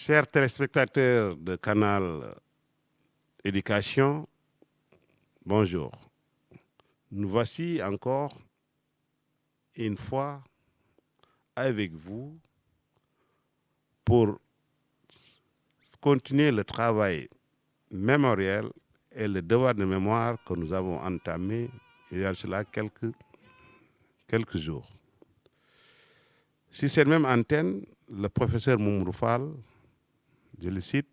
Chers téléspectateurs de Canal Éducation, bonjour. Nous voici encore une fois avec vous pour continuer le travail mémoriel et le devoir de mémoire que nous avons entamé il y a cela quelques jours. Sur cette même antenne, le professeur Mamadou Fall, je le cite,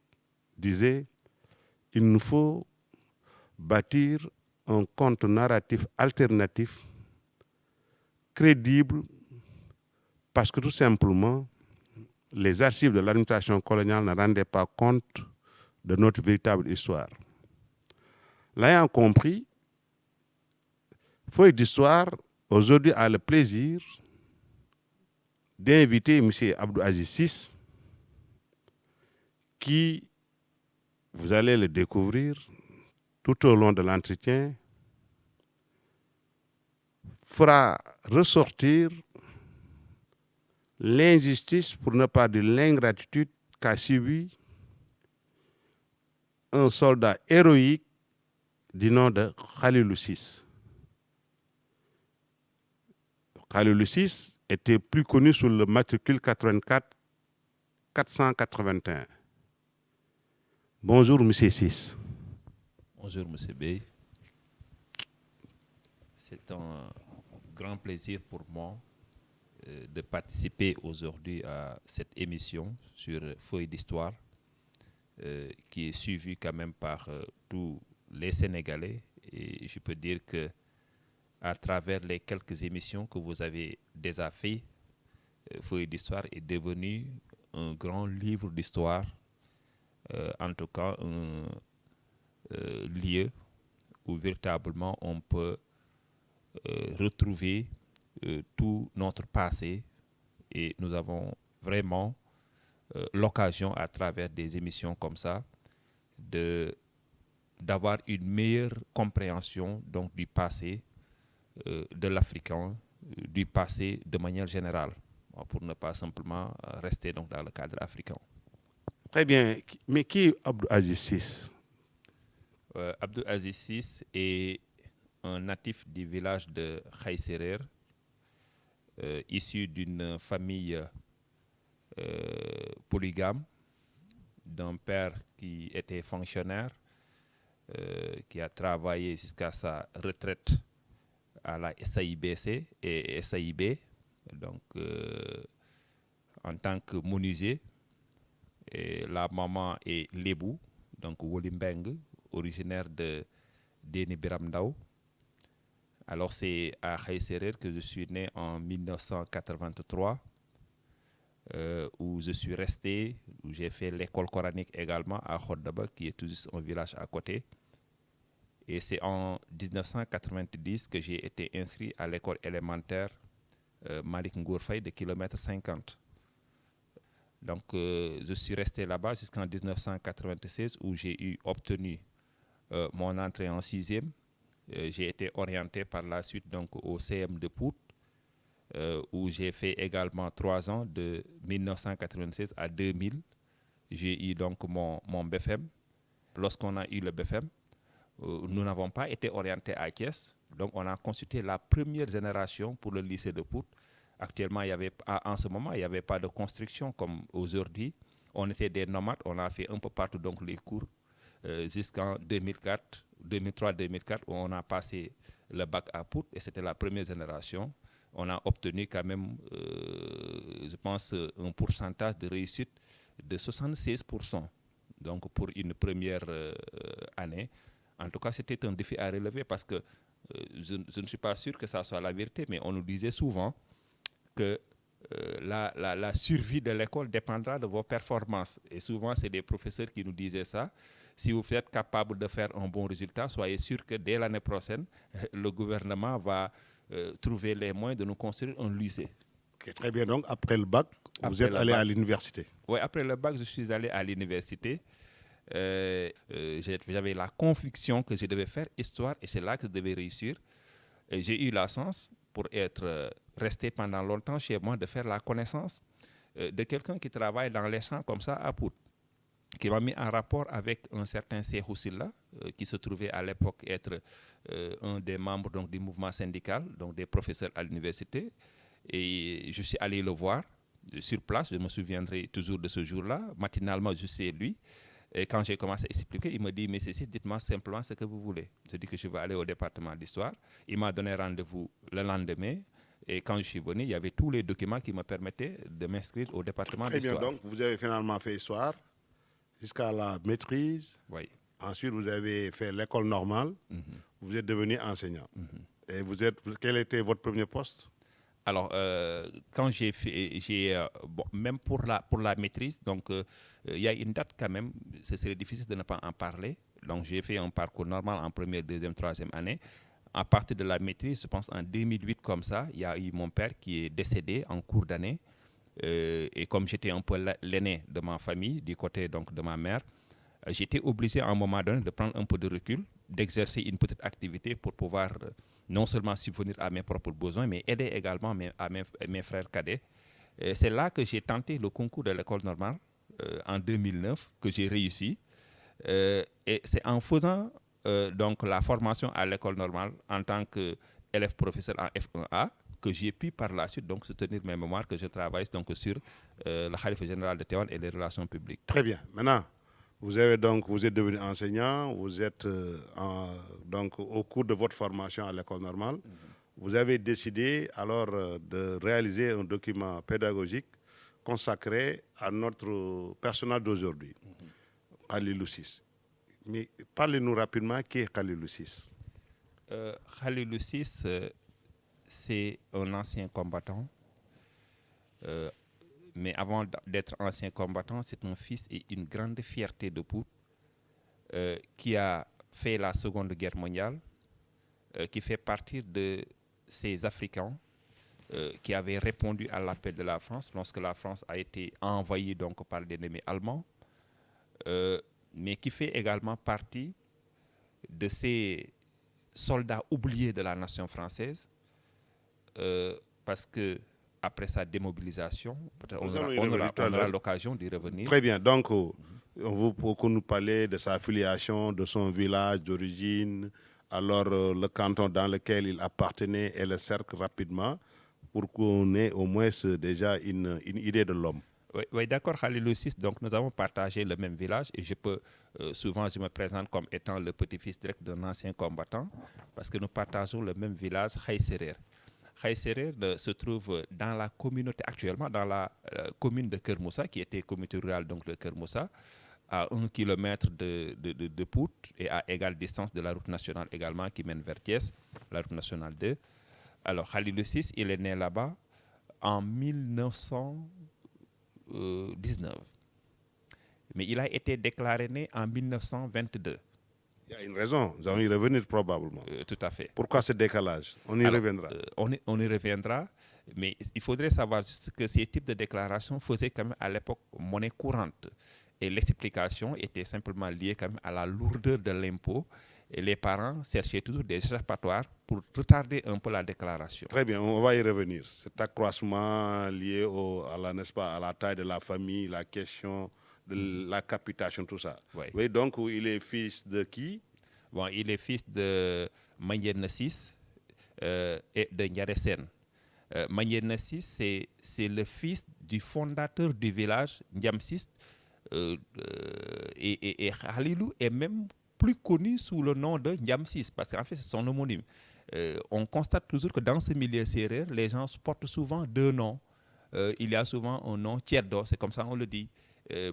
disait « Il nous faut bâtir un conte narratif alternatif, crédible, parce que tout simplement, les archives de l'administration coloniale ne rendaient pas compte de notre véritable histoire. » L'ayant compris, Feuille d'Histoire aujourd'hui a le plaisir d'inviter M. Abdou Aziz Ciss, qui, vous allez le découvrir tout au long de l'entretien, fera ressortir l'injustice, pour ne pas dire l'ingratitude, qu'a subi un soldat héroïque du nom de Khalilou Ciss. Khalilou Ciss était plus connu sous le matricule 84 481. Bonjour, M. Ciss. Bonjour, M. Bey. C'est un grand plaisir pour moi de participer aujourd'hui à cette émission sur Feuille d'Histoire, qui est suivie quand même par tous les Sénégalais. Et je peux dire que à travers les quelques émissions que vous avez déjà faites, Feuille d'Histoire est devenu un grand livre d'histoire, en tout cas un lieu où véritablement on peut retrouver tout notre passé, et nous avons vraiment l'occasion à travers des émissions comme ça d'avoir une meilleure compréhension donc du passé de l'Africain, du passé de manière générale, pour ne pas simplement rester donc dans le cadre africain. Très bien, mais qui est Abdou Aziz Ciss? Abdou Aziz Ciss est un natif du village de Khaïserer, issu d'une famille polygame, d'un père qui était fonctionnaire, qui a travaillé jusqu'à sa retraite à la SAIBC et SAIB, donc en tant que menuisier. Et la maman est Lébou, donc Wolimbeng, originaire de Déni Biramdao. Alors c'est à Khaïserer que je suis né en 1983, où je suis resté, où j'ai fait l'école coranique également à Khodaba, qui est tout juste un village à côté. Et c'est en 1990 que j'ai été inscrit à l'école élémentaire Malik Ngourfaye de kilomètre 50. Donc je suis resté là-bas jusqu'en 1996, où j'ai obtenu mon entrée en 6e. J'ai été orienté par la suite donc au CM de Pout, où j'ai fait également 3 ans, de 1996 à 2000. J'ai eu donc mon BFM. Lorsqu'on a eu le BFM, nous n'avons pas été orientés à Thiès, donc on a constitué la première génération pour le lycée de Pout. Actuellement, en ce moment, il n'y avait pas de construction comme aujourd'hui. On était des nomades, on a fait un peu partout donc les cours jusqu'en 2003-2004, où on a passé le bac à Pout, et c'était la première génération. On a obtenu quand même, je pense, un pourcentage de réussite de 76%. Donc pour une première année. En tout cas, c'était un défi à relever, parce que je ne suis pas sûr que ça soit la vérité, mais on nous disait souvent que la survie de l'école dépendra de vos performances. Et souvent, c'est des professeurs qui nous disaient ça. Si vous êtes capable de faire un bon résultat, soyez sûr que dès l'année prochaine, le gouvernement va trouver les moyens de nous construire un lycée. Okay, très bien. Donc, après le bac, vous êtes allé à l'université? Oui, après le bac, je suis allé à l'université. J'avais la conviction que je devais faire histoire, et c'est là que je devais réussir. Et j'ai eu la chance, pour être resté pendant longtemps chez moi, de faire la connaissance de quelqu'un qui travaille dans les champs comme ça à Pout. qui m'a mis en rapport avec un certain Sékou Sylla, qui se trouvait à l'époque être un des membres donc, du mouvement syndical, donc des professeurs à l'université. Et je suis allé le voir sur place, je me souviendrai toujours de ce jour-là. Matinalement, je sais lui. Et quand j'ai commencé à expliquer, il me dit, mais ceci, dites-moi simplement ce que vous voulez. Je dis que je vais aller au département d'histoire. Il m'a donné rendez-vous le lendemain. Et quand je suis venu, il y avait tous les documents qui me permettaient de m'inscrire au département d'histoire. Très bien, donc vous avez finalement fait histoire jusqu'à la maîtrise. Oui. Ensuite, vous avez fait l'école normale. Vous êtes devenu enseignant. Et quel était votre premier poste? Alors, quand j'ai fait, bon, même pour la maîtrise, donc il y a une date quand même, ce serait difficile de ne pas en parler. Donc, j'ai fait un parcours normal en première, deuxième, troisième année. À partir de la maîtrise, je pense en 2008 comme ça, il y a eu mon père qui est décédé en cours d'année. Et comme j'étais un peu l'aîné de ma famille, du côté donc de ma mère, j'étais obligé à un moment donné de prendre un peu de recul, d'exercer une petite activité pour pouvoir non seulement subvenir à mes propres besoins, mais aider également mes frères cadets. C'est là que j'ai tenté le concours de l'école normale en 2009, que j'ai réussi. Et c'est en faisant donc la formation à l'école normale en tant qu'élève professeur en F1A que j'ai pu par la suite donc soutenir mes mémoires, que je travaille donc sur le Khalife général de Tivaouane et les relations publiques. Très bien. Maintenant, vous êtes devenu enseignant, vous êtes donc au cours de votre formation à l'école normale, vous avez décidé alors de réaliser un document pédagogique consacré à notre personnage d'aujourd'hui, Khalilou Ciss. Mais parlez-nous rapidement qui est Khalilou Ciss. Khalilou Ciss, c'est un ancien combattant. Mais avant d'être ancien combattant, c'est un fils et une grande fierté de Pout qui a fait la Seconde Guerre mondiale, qui fait partie de ces Africains qui avaient répondu à l'appel de la France lorsque la France a été envahie donc, par l'ennemi allemand, mais qui fait également partie de ces soldats oubliés de la nation française, parce que après sa démobilisation, peut-être on aura l'occasion d'y revenir. Très bien. Donc, pour que nous parler de sa filiation, de son village d'origine, alors le canton dans lequel il appartenait et le cercle rapidement, pour qu'on ait au moins déjà une idée de l'homme. Oui, d'accord, Khalilou Ciss. Donc, nous avons partagé le même village et souvent, je me présente comme étant le petit-fils direct d'un ancien combattant parce que nous partageons le même village, Khaye Serer. Khaye Serer se trouve dans la communauté, actuellement dans la commune de Keur Moussa, qui était communauté rurale donc, de Keur Moussa, à 1 kilomètre de Pout et à égale distance de la route nationale également qui mène vers Thiès, la route nationale 2. Alors, Khalilou Ciss, il est né là-bas en 1919. Mais il a été déclaré né en 1922. Il y a une raison, nous allons y revenir probablement. Tout à fait. Pourquoi ce décalage? On y reviendra. On y reviendra, mais il faudrait savoir juste que ces types de déclarations faisaient quand même à l'époque monnaie courante. Et l'explication était simplement liée quand même à la lourdeur de l'impôt. Et les parents cherchaient toujours des échappatoires pour retarder un peu la déclaration. Très bien, on va y revenir. Cet accroissement lié à la taille de la famille, la question de la capitation, tout ça. Oui. Oui, donc il est fils de qui? Bon, il est fils de Manyerne Ciss et de Ndiare Sène. Manyerne Ciss, c'est le fils du fondateur du village, Ndiam Ciss. Et Khalilou est même plus connu sous le nom de Ndiam Ciss, parce qu'en fait, c'est son homonyme. On constate toujours que dans ce milieu sérère, les gens portent souvent deux noms. Il y a souvent un nom Tierdo, c'est comme ça on le dit.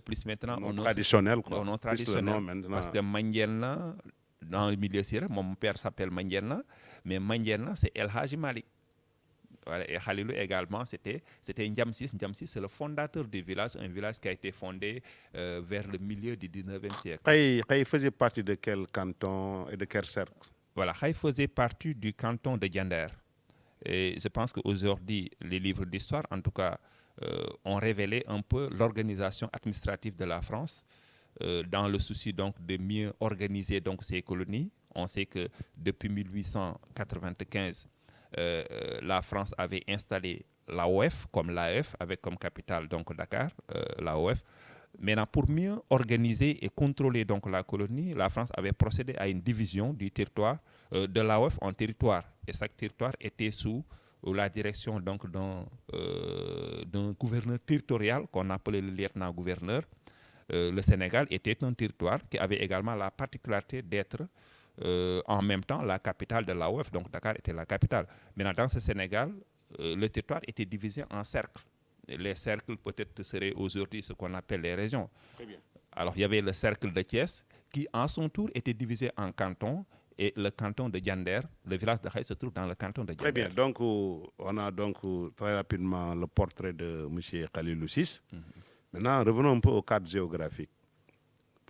Plus maintenant, un nom traditionnel, quoi. Un nom traditionnel. Parce que Manyerna, dans le milieu sérère, mon père s'appelle Manyerna, mais Manyerna, c'est El Hadji Malik. Voilà, et Khalilou également, c'était Ndiam Ciss. Ndiam Ciss, c'est le fondateur du village, un village qui a été fondé vers le milieu du 19e siècle. Khaye faisait partie de quel canton et de quel cercle? Voilà, Khaye faisait partie du canton de Diender. Et je pense qu'aujourd'hui, les livres d'histoire, en tout cas, ont révélé un peu l'organisation administrative de la France dans le souci donc de mieux organiser donc ces colonies. On sait que depuis 1895, la France avait installé l'AOF comme l'AF avec comme capitale donc Dakar, l'AOF. Maintenant, pour mieux organiser et contrôler donc la colonie, la France avait procédé à une division du territoire de l'AOF en territoires. Et chaque territoire était sous la direction donc d'un gouverneur territorial qu'on appelait le lieutenant-gouverneur. Le Sénégal était un territoire qui avait également la particularité d'être en même temps la capitale de l'AOF. Donc Dakar était la capitale. Maintenant, dans ce Sénégal, le territoire était divisé en cercles. Les cercles peut-être seraient aujourd'hui ce qu'on appelle les régions. Très bien. Alors il y avait le cercle de Thiès qui en son tour était divisé en cantons et le canton de Diender, le village de Haï se trouve dans le canton de Diender. Très bien, donc on a donc très rapidement le portrait de M. Khalilou Ciss. Maintenant, revenons un peu au cadre géographique,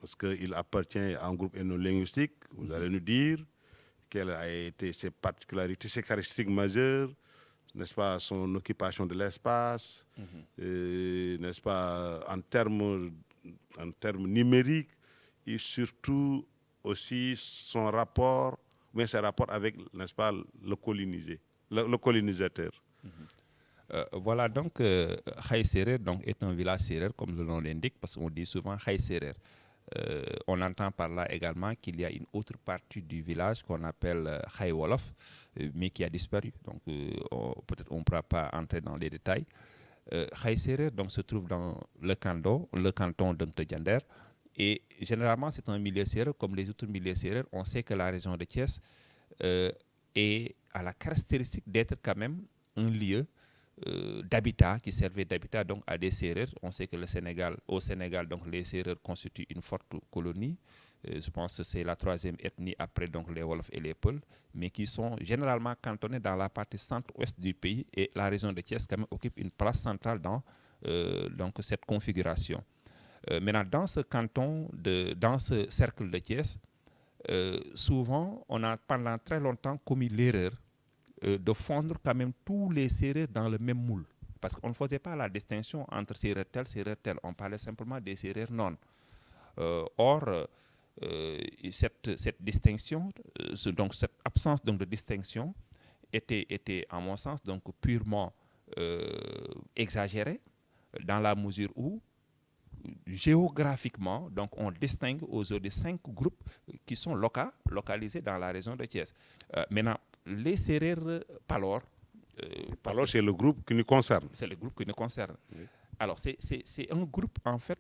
parce qu'il appartient à un groupe ethno-linguistique. Vous allez nous dire quelles ont été ses particularités, ses caractéristiques majeures, n'est-ce pas, son occupation de l'espace, n'est-ce pas, en termes numériques, et surtout aussi son rapport, mais ses rapports avec, n'est-ce pas, le colonisateur. Voilà donc Haï Serer donc est un village sérère comme le nom l'indique parce qu'on dit souvent Haï Serer. On entend par là également qu'il y a une autre partie du village qu'on appelle Haï Wolof, mais qui a disparu. Donc peut-être on ne pourra pas entrer dans les détails. Haï Serer donc se trouve dans le canton de Diender. Et généralement c'est un milieu sérère comme les autres milieux sérères. On sait que la région de Thiès est à la caractéristique d'être quand même un lieu d'habitat qui servait d'habitat donc à des Sérères. On sait que au Sénégal, donc les Sérères constituent une forte colonie. Je pense que c'est la troisième ethnie après donc les Wolofs et les Peuls, mais qui sont généralement cantonnés dans la partie centre-ouest du pays et la région de Thiès quand même occupe une place centrale dans donc cette configuration. Maintenant, dans ce canton, dans ce cercle de Thiès, souvent on a pendant très longtemps commis l'erreur de fondre quand même tous les Sérères dans le même moule. Parce qu'on ne faisait pas la distinction entre Sérère tel. On parlait simplement des Sérères non. Or, cette distinction, donc cette absence donc, de distinction était à mon sens donc purement exagérée dans la mesure où géographiquement, donc on distingue aujourd'hui 5 groupes qui sont localisés dans la région de Thiès. Maintenant, les Sérères Palor. Alors c'est le groupe qui nous concerne. C'est le groupe qui nous concerne. Oui. Alors c'est un groupe en fait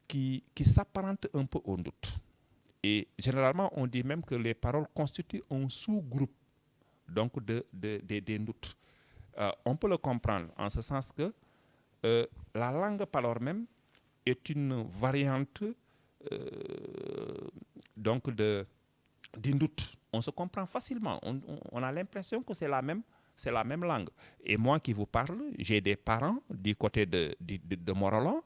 qui s'apparente un peu au Ndout. Et généralement on dit même que les paroles constituent un sous-groupe donc des Ndouts. On peut le comprendre en ce sens que la langue Palor même est une variante donc du Ndout. On se comprend facilement. On a l'impression que c'est la même langue. Et moi qui vous parle, j'ai des parents du côté de Morolan.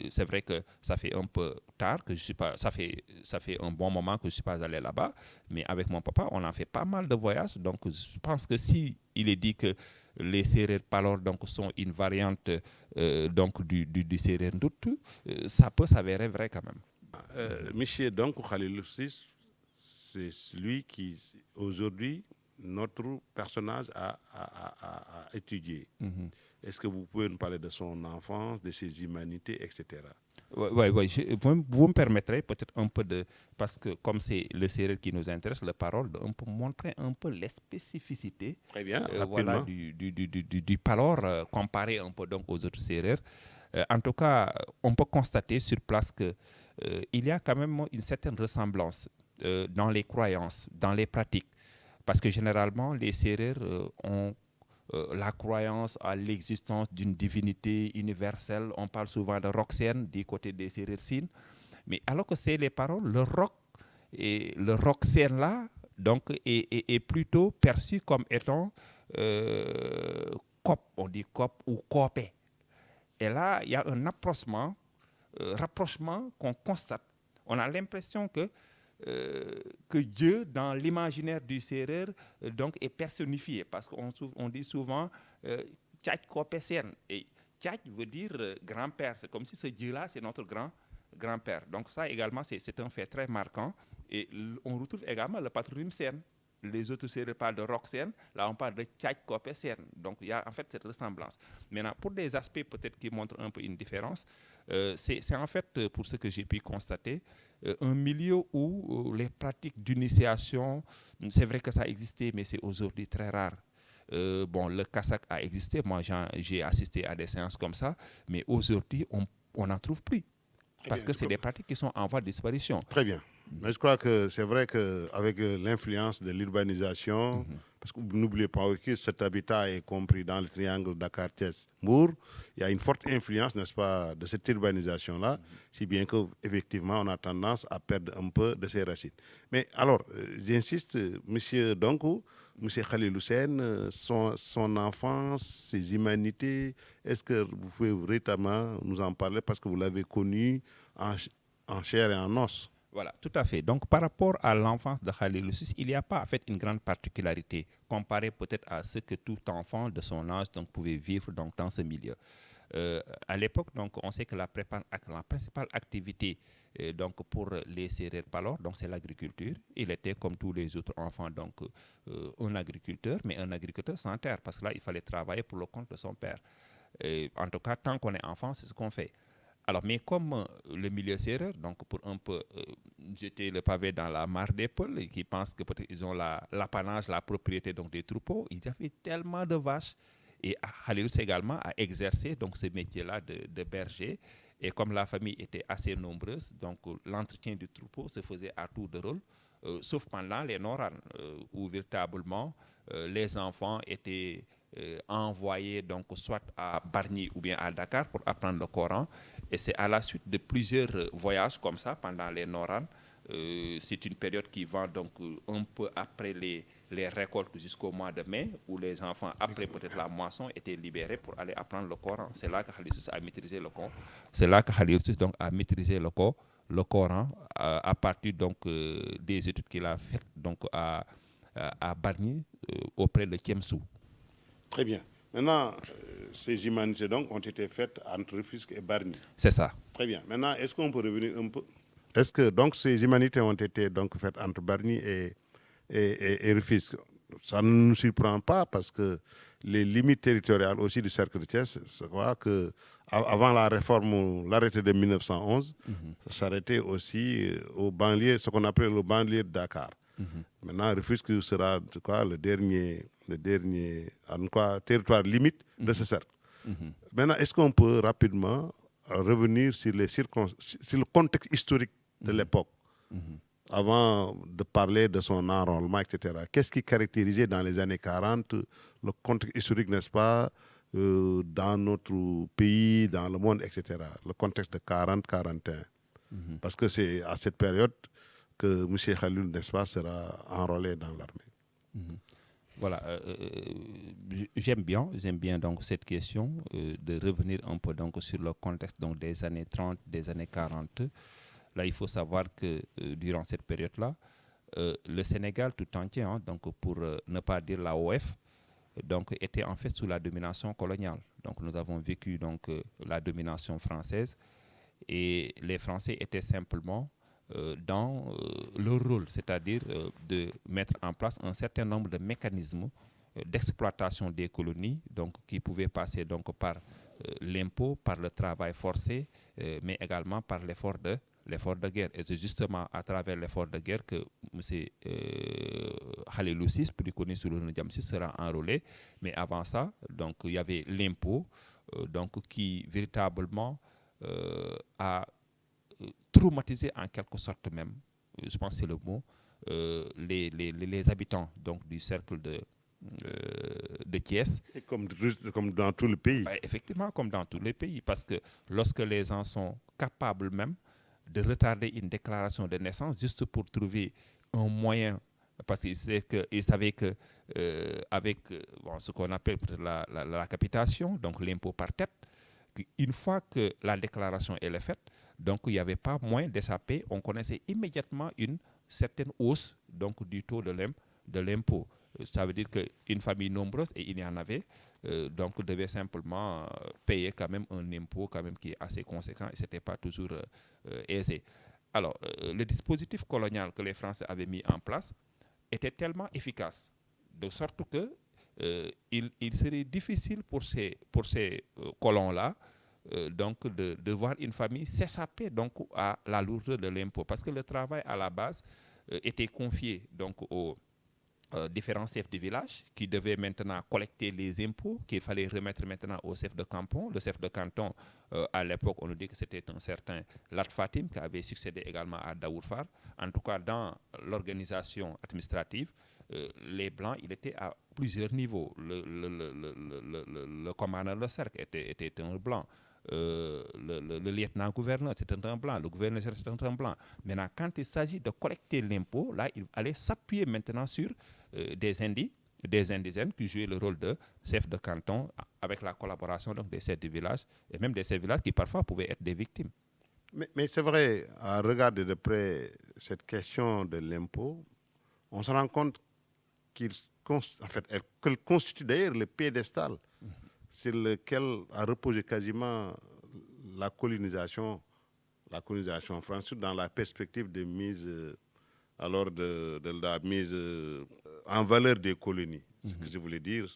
C'est vrai que ça fait un peu tard que je suis pas. Ça fait un bon moment que je suis pas allé là-bas. Mais avec mon papa, on a fait pas mal de voyages. Donc je pense que si il est dit que les Sérères Palor donc sont une variante donc du Sérère Ndout, ça peut s'avérer vrai quand même. Monsieur donc Khalilou Ciss, c'est lui qui aujourd'hui notre personnage a étudié. Est-ce que vous pouvez nous parler de son enfance, de ses humanités, etc. Oui. Vous me permettrez peut-être un peu de... Parce que comme c'est le Sérère qui nous intéresse, la parole, de montrer un peu les spécificités. Très bien, voilà, du Palor comparé un peu donc aux autres Sérères. En tout cas, on peut constater sur place que il y a quand même une certaine ressemblance dans les croyances, dans les pratiques. Parce que généralement, les Sérères ont la croyance à l'existence d'une divinité universelle. On parle souvent de Roxène du côté des Sérères Sine. Mais alors que c'est les paroles, le Roxène là, donc, est plutôt perçu comme étant cop, on dit cop ou copé. Et là, il y a un rapprochement qu'on constate. On a l'impression que Dieu, dans l'imaginaire du Sérère, donc, est personnifié. Parce qu'on dit souvent Tchadj Kopessien. Et Tchadj veut dire grand-père. C'est comme si ce Dieu-là, c'est notre grand-père. Donc ça également, c'est un fait très marquant. Et on retrouve également le patronyme Sen. les autres séeréer parlent de Roxen, là on parle de Tchadj Kopesen. Donc il y a en fait cette ressemblance. Maintenant, pour des aspects peut-être qui montrent un peu une différence, c'est en fait, pour ce que j'ai pu constater, un milieu où les pratiques d'initiation, c'est vrai que ça existait, mais c'est aujourd'hui très rare. Bon, le Kassak a existé, moi j'ai assisté à des séances comme ça, mais aujourd'hui on n'en trouve plus. Parce que c'est des pratiques qui sont en voie de disparition. Très bien. Mais je crois que c'est vrai qu'avec l'influence de l'urbanisation, parce que n'oubliez pas que cet habitat est compris dans le triangle Dakar-Thiès-Mbour, il y a une forte influence, n'est-ce pas, de cette urbanisation-là, si bien qu'effectivement, on a tendance à perdre un peu de ses racines. Mais alors, j'insiste, monsieur Donkou, monsieur Khalil Hussein, son enfance, ses humanités, est-ce que vous pouvez véritablement nous en parler parce que vous l'avez connu en chair et en os? Voilà, tout à fait. Donc, par rapport à l'enfance de Khalil Hussein, il n'y a pas en fait une grande particularité comparée peut-être à ce que tout enfant de son âge donc, pouvait vivre donc, dans ce milieu. À l'époque, donc, on sait que la principale activité donc, pour les Sérères Palor, donc c'est l'agriculture. Il était comme tous les autres enfants donc un agriculteur, mais un agriculteur sans terre, parce que là, il fallait travailler pour le compte de son père. En tout cas, tant qu'on est enfant, c'est ce qu'on fait. Alors, mais comme le milieu sérère, donc pour un peu jeter le pavé dans la mare des Peuls, qui pensent que peut-être ils ont l'apanage, la propriété donc des troupeaux, ils avaient tellement de vaches. Et Khalil également a exercé donc ce métier-là de berger. Et comme la famille était assez nombreuse, donc l'entretien du troupeau se faisait à tour de rôle, sauf pendant les Noran, où véritablement les enfants étaient envoyés donc soit à Bargny ou bien à Dakar pour apprendre le Coran. Et c'est à la suite de plusieurs voyages comme ça pendant les Noran. C'est une période qui va donc un peu après les récoltes jusqu'au mois de mai, où les enfants, après peut-être la moisson, étaient libérés pour aller apprendre le Coran. C'est là que Khalil a maîtrisé le Coran. C'est là que Khalil donc a maîtrisé le Coran à partir donc des études qu'il a faites donc à Bargny auprès de Thiemsou. Très bien. Maintenant, ces humanités donc ont été faites entre Rufisque et Bargny. C'est ça. Très bien. Maintenant, est-ce qu'on peut revenir un peu? Est-ce que donc ces humanités ont été donc faites entre Bargny et Rufisque? Ça ne nous surprend pas parce que les limites territoriales aussi du cercle de Thiès, c'est quoi que avant la réforme, l'arrêté de 1911, ça s'arrêtait aussi aux banlieues, ce qu'on appelle le banlieue de Dakar. Maintenant, Rufisque sera quoi, le dernier en quoi, territoire limite de ce cercle. Maintenant, est-ce qu'on peut rapidement revenir sur sur le contexte historique de l'époque, avant de parler de son enrôlement, etc. Qu'est-ce qui caractérisait dans les années 40 le contexte historique, n'est-ce pas, dans notre pays, dans le monde, etc. Le contexte de 40-41. Parce que c'est à cette période que M. Khalil, n'est-ce pas, sera enrôlé dans l'armée. Voilà, j'aime bien donc cette question de revenir un peu donc sur le contexte donc des années 30, des années 40. Là, il faut savoir que durant cette période-là, le Sénégal tout entier, hein, donc pour ne pas dire l'AOF, donc était en fait sous la domination coloniale. Donc nous avons vécu donc la domination française et les Français étaient simplement dans leur rôle, c'est-à-dire de mettre en place un certain nombre de mécanismes d'exploitation des colonies, donc qui pouvaient passer donc par l'impôt, par le travail forcé, mais également par l'effort de guerre. Et c'est justement à travers l'effort de guerre que M. Khalil Hussein, plus connu sous le nom de Djamsi, sera enrôlé. Mais avant ça, donc, il y avait l'impôt donc, qui véritablement a traumatisé en quelque sorte même, je pense que c'est le mot, les habitants donc, du cercle de Thiès. Et comme dans tout le pays. Effectivement, comme dans tous les pays, parce que lorsque les gens sont capables même de retarder une déclaration de naissance juste pour trouver un moyen, parce qu'ils savaient que avec ce qu'on appelle la capitation, donc l'impôt par tête, une fois que la déclaration est faite, donc il n'y avait pas moyen d'échapper, on connaissait immédiatement une certaine hausse donc, du taux de l'impôt. Ça veut dire qu'une famille nombreuse, et il y en avait, donc devait simplement payer quand même un impôt quand même qui est assez conséquent et ce n'était pas toujours aisé. Alors, le dispositif colonial que les Français avaient mis en place était tellement efficace, de sorte que il serait difficile pour ces colons-là donc de voir une famille s'échapper donc à la lourdeur de l'impôt, parce que le travail à la base était confié donc aux différents chefs de village qui devaient maintenant collecter les impôts qu'il fallait remettre maintenant au chef de canton. Le chef de canton, à l'époque, on nous dit que c'était un certain Lat Fatim qui avait succédé également à Daoud Fall. En tout cas, dans l'organisation administrative, les Blancs, il était à plusieurs niveaux. Le commandant de cercle était un Blanc. Le lieutenant-gouverneur, c'était un Blanc. Le gouverneur, c'était un Blanc. Maintenant, quand il s'agit de collecter l'impôt, là, il allait s'appuyer maintenant sur des indigènes qui jouaient le rôle de chef de canton avec la collaboration donc, des chefs de village et même des chefs de village qui parfois pouvaient être des victimes. Mais c'est vrai, à regarder de près cette question de l'impôt, on se rend compte qu'elle constitue d'ailleurs le piédestal sur lequel a reposé quasiment la colonisation française dans la perspective de mise, de la mise en valeur des colonies. Ce que je voulais dire,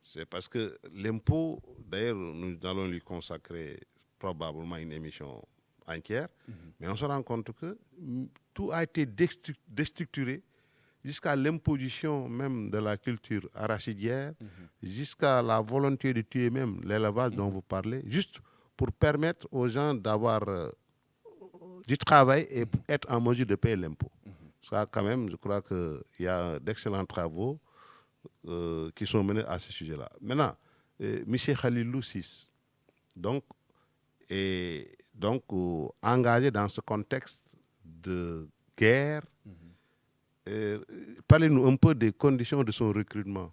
c'est parce que l'impôt, d'ailleurs, nous allons lui consacrer probablement une émission entière, mais on se rend compte que tout a été déstructuré jusqu'à l'imposition même de la culture arachidière, jusqu'à la volonté de tuer même l'élevage dont vous parlez, juste pour permettre aux gens d'avoir du travail et être en mesure de payer l'impôt. Ça, quand même, je crois qu'il y a d'excellents travaux qui sont menés à ce sujet-là. Maintenant, M. Khalilou VI, est engagé dans ce contexte de guerre. Parlez-nous un peu des conditions de son recrutement.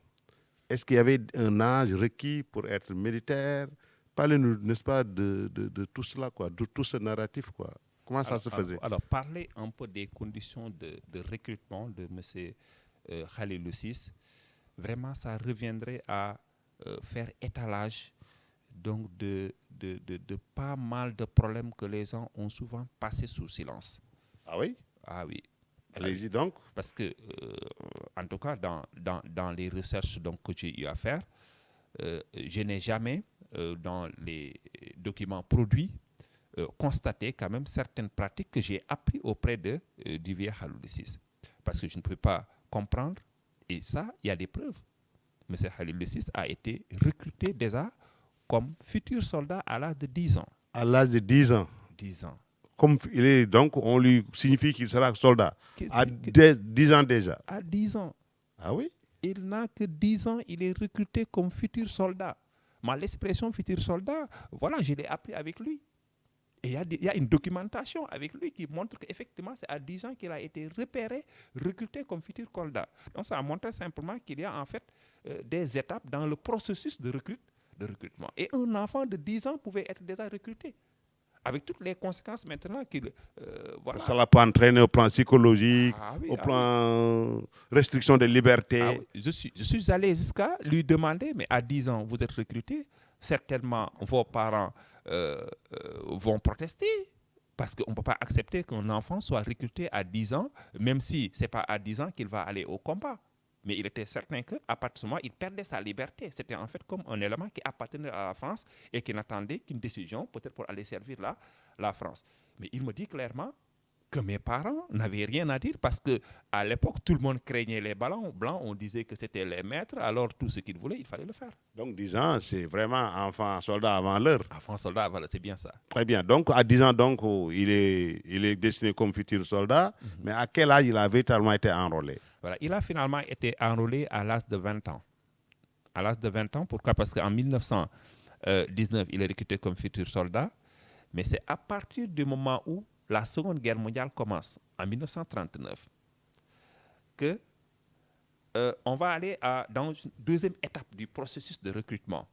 Est-ce qu'il y avait un âge requis pour être militaire? Parlez-nous, n'est-ce pas, de tout cela, quoi, de tout ce narratif, quoi. Comment ça se faisait? Alors, parler un peu des conditions de recrutement de M. Khalilou VI, vraiment, ça reviendrait à faire étalage donc de pas mal de problèmes que les gens ont souvent passés sous silence. Ah oui? Ah oui. Allez-y donc. Parce que, en tout cas, dans les recherches donc, que j'ai eu à faire, je n'ai jamais, dans les documents produits, constaté quand même certaines pratiques que j'ai apprises auprès du vieux Khalilou VI. Parce que je ne peux pas comprendre, et ça, il y a des preuves. M. Khalilou VI a été recruté déjà comme futur soldat à l'âge de 10 ans. À l'âge de 10 ans? 10 ans. Comme il est, donc, on lui signifie qu'il sera soldat. À 10 ans déjà. À 10 ans. Ah oui? Il n'a que 10 ans, il est recruté comme futur soldat. Mais l'expression futur soldat, voilà, je l'ai appris avec lui. Et il y a une documentation avec lui qui montre qu'effectivement, c'est à 10 ans qu'il a été repéré, recruté comme futur soldat. Donc, ça montre simplement qu'il y a en fait des étapes dans le processus de recrutement. Et un enfant de 10 ans pouvait être déjà recruté. Avec toutes les conséquences maintenant qu'il... voilà. Ça l'a pas entraîné au plan psychologique, au plan restriction de liberté. Ah oui. Je suis allé jusqu'à lui demander, mais à 10 ans, vous êtes recruté, certainement vos parents vont protester, parce qu'on ne peut pas accepter qu'un enfant soit recruté à 10 ans, même si ce n'est pas à 10 ans qu'il va aller au combat. Mais il était certain qu'à partir de ce moment, il perdait sa liberté. C'était en fait comme un élément qui appartenait à la France et qui n'attendait qu'une décision, peut-être pour aller servir la France. Mais il me dit clairement que mes parents n'avaient rien à dire parce qu'à l'époque, tout le monde craignait les ballons blancs. On disait que c'était les maîtres. Alors, tout ce qu'ils voulaient, il fallait le faire. Donc, 10 ans, c'est vraiment enfant soldat avant l'heure. Enfant soldat avant l'heure, c'est bien ça. Très bien. Donc, à 10 ans, donc, il est destiné comme futur soldat. Mais à quel âge il a véritablement été enrôlé? Voilà. Il a finalement été enrôlé à l'âge de 20 ans. À l'âge de 20 ans, pourquoi? Parce qu'en 1919, il est recruté comme futur soldat. Mais c'est à partir du moment où la Seconde Guerre mondiale commence, en 1939, que on va aller dans une deuxième étape du processus de recrutement.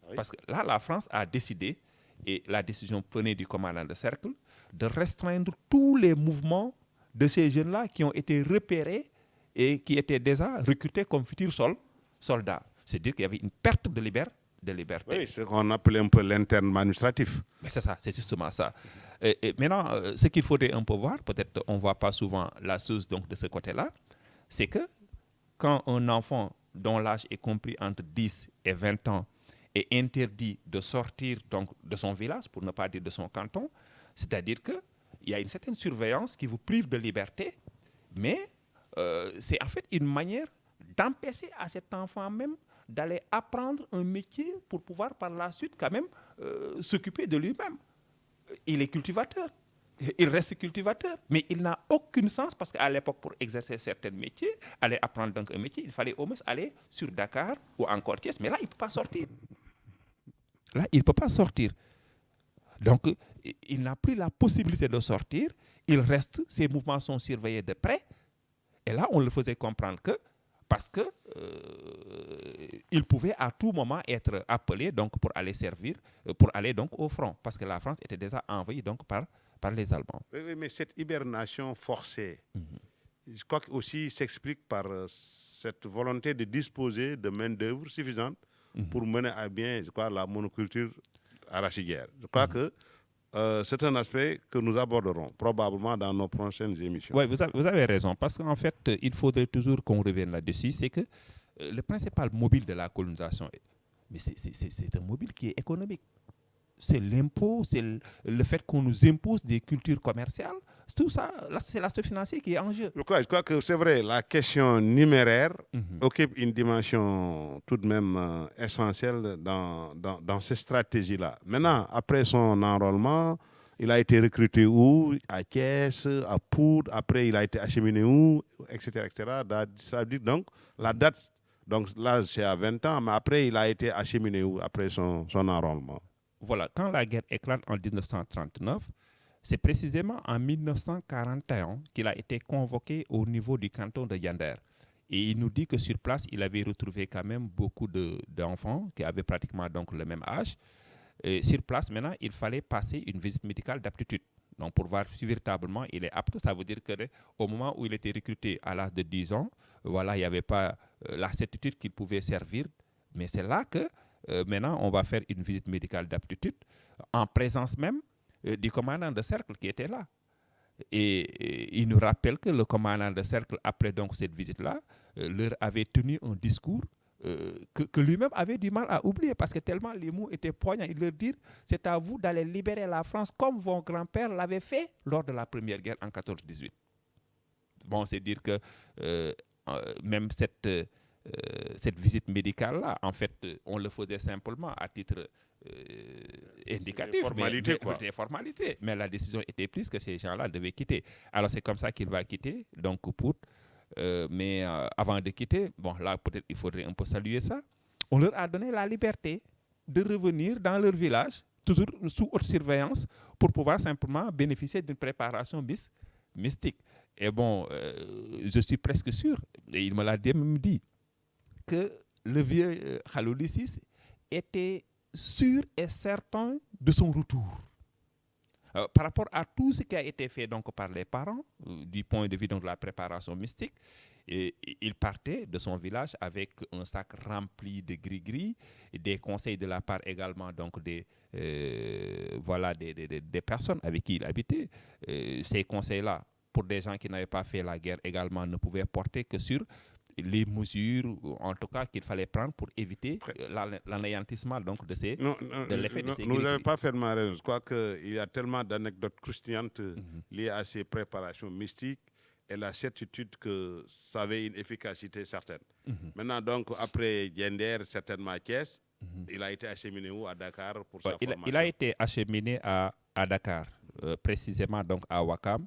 Oui. Parce que là, la France a décidé, et la décision venait du commandant de cercle, de restreindre tous les mouvements de ces jeunes-là qui ont été repérés et qui étaient déjà recrutés comme futurs soldats. C'est-à-dire qu'il y avait une perte de liberté. Oui, c'est ce qu'on appelle un peu l'interne administratif. Mais c'est ça, c'est justement ça. Et maintenant, ce qu'il faudrait un peu voir, peut-être on ne voit pas souvent la chose donc, de ce côté-là, c'est que quand un enfant dont l'âge est compris entre 10 et 20 ans est interdit de sortir donc de son village, pour ne pas dire de son canton, c'est-à-dire qu'il y a une certaine surveillance qui vous prive de liberté, mais c'est en fait une manière d'empêcher à cet enfant même d'aller apprendre un métier pour pouvoir par la suite quand même s'occuper de lui-même. Il est cultivateur, il reste cultivateur, mais il n'a aucun sens parce qu'à l'époque, pour exercer certains métiers, aller apprendre donc un métier, il fallait au moins aller sur Dakar ou encore Thiès, mais là, il ne peut pas sortir. Là, il ne peut pas sortir. Donc, il n'a plus la possibilité de sortir, il reste, ses mouvements sont surveillés de près, et là, on le faisait comprendre que parce que il pouvait à tout moment être appelé donc pour aller servir, pour aller donc au front, parce que la France était déjà envahie donc par les Allemands. Oui, mais cette hibernation forcée, je crois aussi s'explique par cette volonté de disposer de main-d'œuvre suffisante pour mener à bien, je crois, la monoculture arachidière. Je crois que c'est un aspect que nous aborderons probablement dans nos prochaines émissions. Oui, vous avez raison, parce qu'en fait, il faudrait toujours qu'on revienne là-dessus, c'est que le principal mobile de la colonisation, mais c'est un mobile qui est économique. C'est l'impôt, c'est le fait qu'on nous impose des cultures commerciales, tout ça, c'est l'aspect financier qui est en jeu. Je crois que c'est vrai, la question numéraire occupe une dimension tout de même essentielle dans ces stratégies-là. Maintenant, après son enrôlement, il a été recruté où? À Thiès, à Poudre, après il a été acheminé où? Etc. Ça veut dire donc la date, donc là c'est à 20 ans, mais après il a été acheminé où? Après son enrôlement. Voilà, quand la guerre éclate en 1939, c'est précisément en 1941 qu'il a été convoqué au niveau du canton de Diender. Et il nous dit que sur place, il avait retrouvé quand même beaucoup d'enfants qui avaient pratiquement donc le même âge. Et sur place, maintenant, il fallait passer une visite médicale d'aptitude. Donc, pour voir si véritablement il est apte, ça veut dire qu'au moment où il était recruté à l'âge de 10 ans, voilà, il n'y avait pas la certitude qu'il pouvait servir. Mais c'est là que maintenant, on va faire une visite médicale d'aptitude en présence même du commandant de cercle qui était là. Et il nous rappelle que le commandant de cercle, après donc cette visite-là, leur avait tenu un discours que lui-même avait du mal à oublier parce que tellement les mots étaient poignants. Il leur dit, c'est à vous d'aller libérer la France comme vos grands-pères l'avaient fait lors de la Première Guerre en 14-18. Bon, c'est dire que même cette visite médicale-là, en fait, on le faisait simplement à titre indicatif. Des formalités. Mais la décision était prise que ces gens-là devaient quitter. Alors, c'est comme ça qu'il va quitter, donc pour... mais avant de quitter, bon, là, peut-être il faudrait un peu saluer ça. On leur a donné la liberté de revenir dans leur village, toujours sous haute surveillance, pour pouvoir simplement bénéficier d'une préparation mystique. Et bon, je suis presque sûr, et il me l'a même dit, que le vieux Khalouli VI était sûr et certain de son retour. Par rapport à tout ce qui a été fait donc par les parents, du point de vue donc de la préparation mystique, il partait de son village avec un sac rempli de gris-gris, des conseils de la part également donc des personnes avec qui il habitait. Ces conseils-là, pour des gens qui n'avaient pas fait la guerre également, ne pouvaient porter que sur les mesures, en tout cas, qu'il fallait prendre pour éviter l'anéantissement donc de l'effet de ces Vous n'avez pas fait ma raison. Je crois qu'il y a tellement d'anecdotes croustillantes liées à ces préparations mystiques et la certitude que ça avait une efficacité certaine. Maintenant, donc, après Diender, certainement Thiès, il a été acheminé où? À Dakar pour sa formation. Il a été acheminé à Dakar, précisément donc à Ouakam.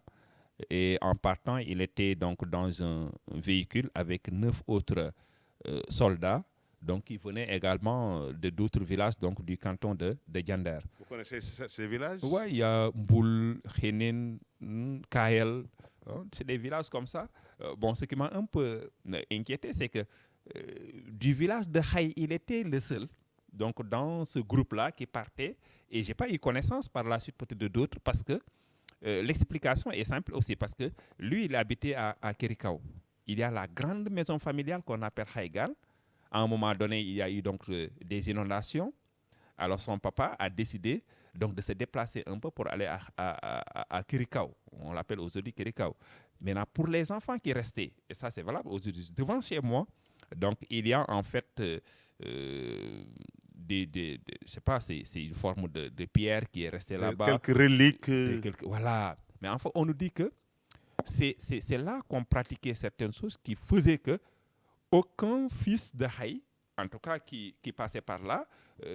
Et en partant, il était donc dans un véhicule avec 9 autres soldats, donc qui venaient également d'autres villages donc du canton de Diender. Vous connaissez ces villages? Oui, il y a Mboul, Khénin, Kael, c'est des villages comme ça. Bon, ce qui m'a un peu inquiété, c'est que du village de Haï, il était le seul. Donc dans ce groupe-là qui partait, et je n'ai pas eu connaissance par la suite peut-être de d'autres parce que l'explication est simple aussi parce que lui, il habitait à Kerikao. Il y a la grande maison familiale qu'on appelle Haïgal. À un moment donné, il y a eu donc des inondations. Alors son papa a décidé donc de se déplacer un peu pour aller à Kirikau. On l'appelle aujourd'hui Kirikau. Maintenant, pour les enfants qui restaient, et ça c'est valable aujourd'hui, devant chez moi, donc il y a en fait, je sais pas, c'est une forme de pierre qui est restée là-bas. Quelques reliques. Voilà. Mais en fait, on nous dit que c'est là qu'on pratiquait certaines choses qui faisaient que aucun fils de Haï, en tout cas qui passait par là,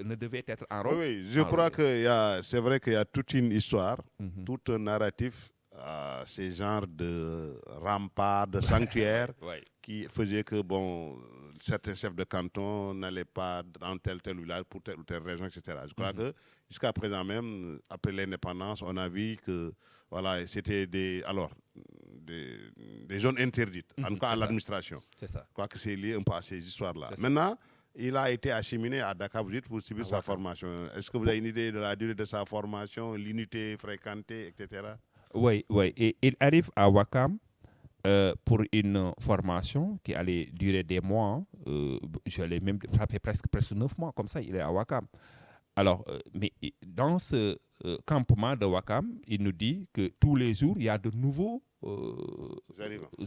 ne devait être enrôlé. Oui, je crois que c'est vrai qu'il y a toute une histoire, tout un narratif, ces genres de remparts, de sanctuaires, qui faisaient que certains chefs de canton n'allaient pas dans tel village pour telle ou telle raison, etc. Je crois que jusqu'à présent même, après l'indépendance, on a vu que voilà, c'était des zones interdites, en tout cas à l'administration. C'est ça. Je crois que c'est lié un peu à ces histoires-là. Maintenant, il a été acheminé à Dakar pour suivre sa formation. Est-ce que vous avez une idée de la durée de sa formation, l'unité fréquentée, etc.? Oui. Et il arrive à Ouakam pour une formation qui allait durer des mois. Ça fait presque 9 mois comme ça, il est à Ouakam. Alors, mais dans ce campement de Ouakam, il nous dit que tous les jours, il y a de nouveaux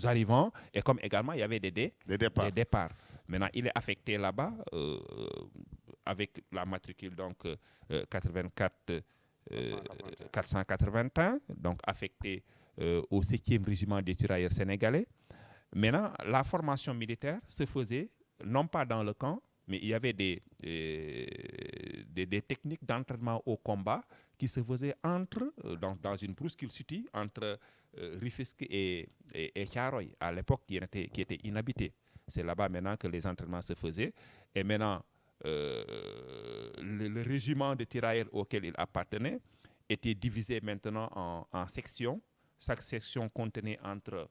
arrivants. Et comme également, il y avait des départs. Maintenant, il est affecté là-bas avec la matricule donc 84 481, donc affecté au 7e régiment des tirailleurs sénégalais. Maintenant, la formation militaire se faisait non pas dans le camp, mais il y avait des techniques d'entraînement au combat qui se faisaient dans une brousse qu'il situe entre Rufisque et Thiaroye, à l'époque qui était inhabité. C'est là-bas maintenant que les entraînements se faisaient. Et maintenant, le régiment de tirailleurs auquel il appartenait était divisé maintenant en sections. Chaque section contenait entre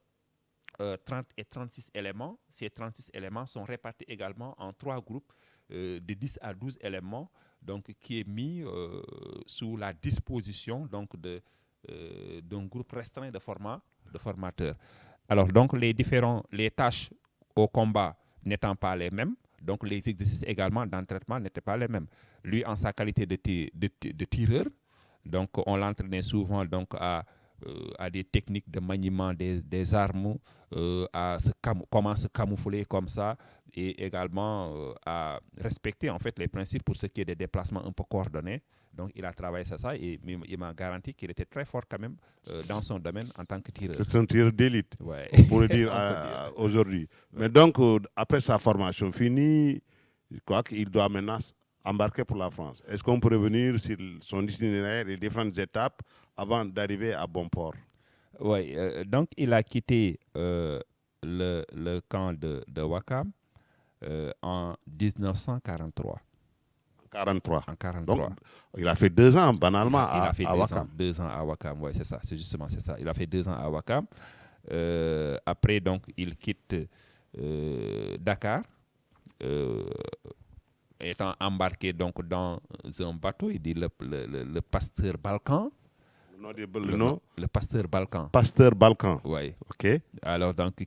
30 et 36 éléments. Ces 36 éléments sont répartis également en 3 groupes de 10 à 12 éléments, donc qui est mis sous la disposition donc d'un groupe restreint de formateurs. Alors donc les tâches au combat n'étant pas les mêmes, donc les exercices également d'entraînement n'étaient pas les mêmes. Lui, en sa qualité de tireur, donc on l'entraînait souvent donc à des techniques de maniement des armes, comment se camoufler comme ça, et également à respecter en fait les principes pour ce qui est des déplacements un peu coordonnés. Donc il a travaillé sur ça et il m'a garanti qu'il était très fort quand même dans son domaine en tant que tireur. C'est un tireur d'élite, ouais. on pourrait dire aujourd'hui. Ouais. Mais donc après sa formation finie, je crois qu'il doit maintenant embarquer pour la France. Est-ce qu'on peut revenir sur son itinéraire et différentes étapes avant d'arriver à bon port? Oui, donc il a quitté le camp de Ouakam en 1943. En 1943. Donc, 1943. il a fait 2 ans, banalement, à Ouakam. 2 ans à Ouakam, oui, c'est ça, c'est justement ça. Il a fait 2 ans à Ouakam. Après, donc, il quitte Dakar, étant embarqué donc dans un bateau, il dit le Pasteur Balkan. Le Pasteur Balkan. Pasteur Balkan. Oui. OK. Alors, donc,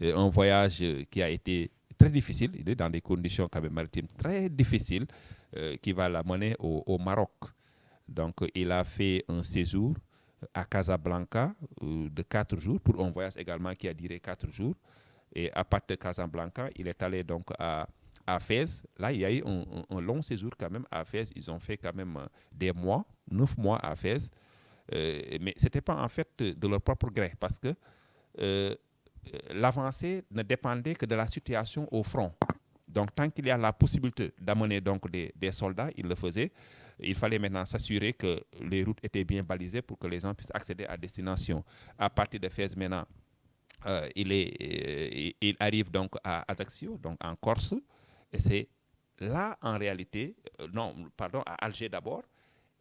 un voyage qui a été très difficile, il est dans des conditions quand même maritimes très difficiles, qui va l'amener au Maroc. Donc, il a fait un séjour à Casablanca de 4 jours, pour un voyage également qui a duré 4 jours. Et à partir de Casablanca, il est allé donc à Fès. Là, il y a eu un long séjour quand même à Fès. Ils ont fait quand même des mois, 9 mois à Fès. Mais ce n'était pas en fait de leur propre gré, parce que l'avancée ne dépendait que de la situation au front. Donc, tant qu'il y a la possibilité d'amener donc des soldats, ils le faisaient. Il fallait maintenant s'assurer que les routes étaient bien balisées pour que les gens puissent accéder à destination. À partir de Fès, maintenant, il arrive donc à Ajaccio, donc en Corse. Et c'est là, en réalité, à Alger d'abord.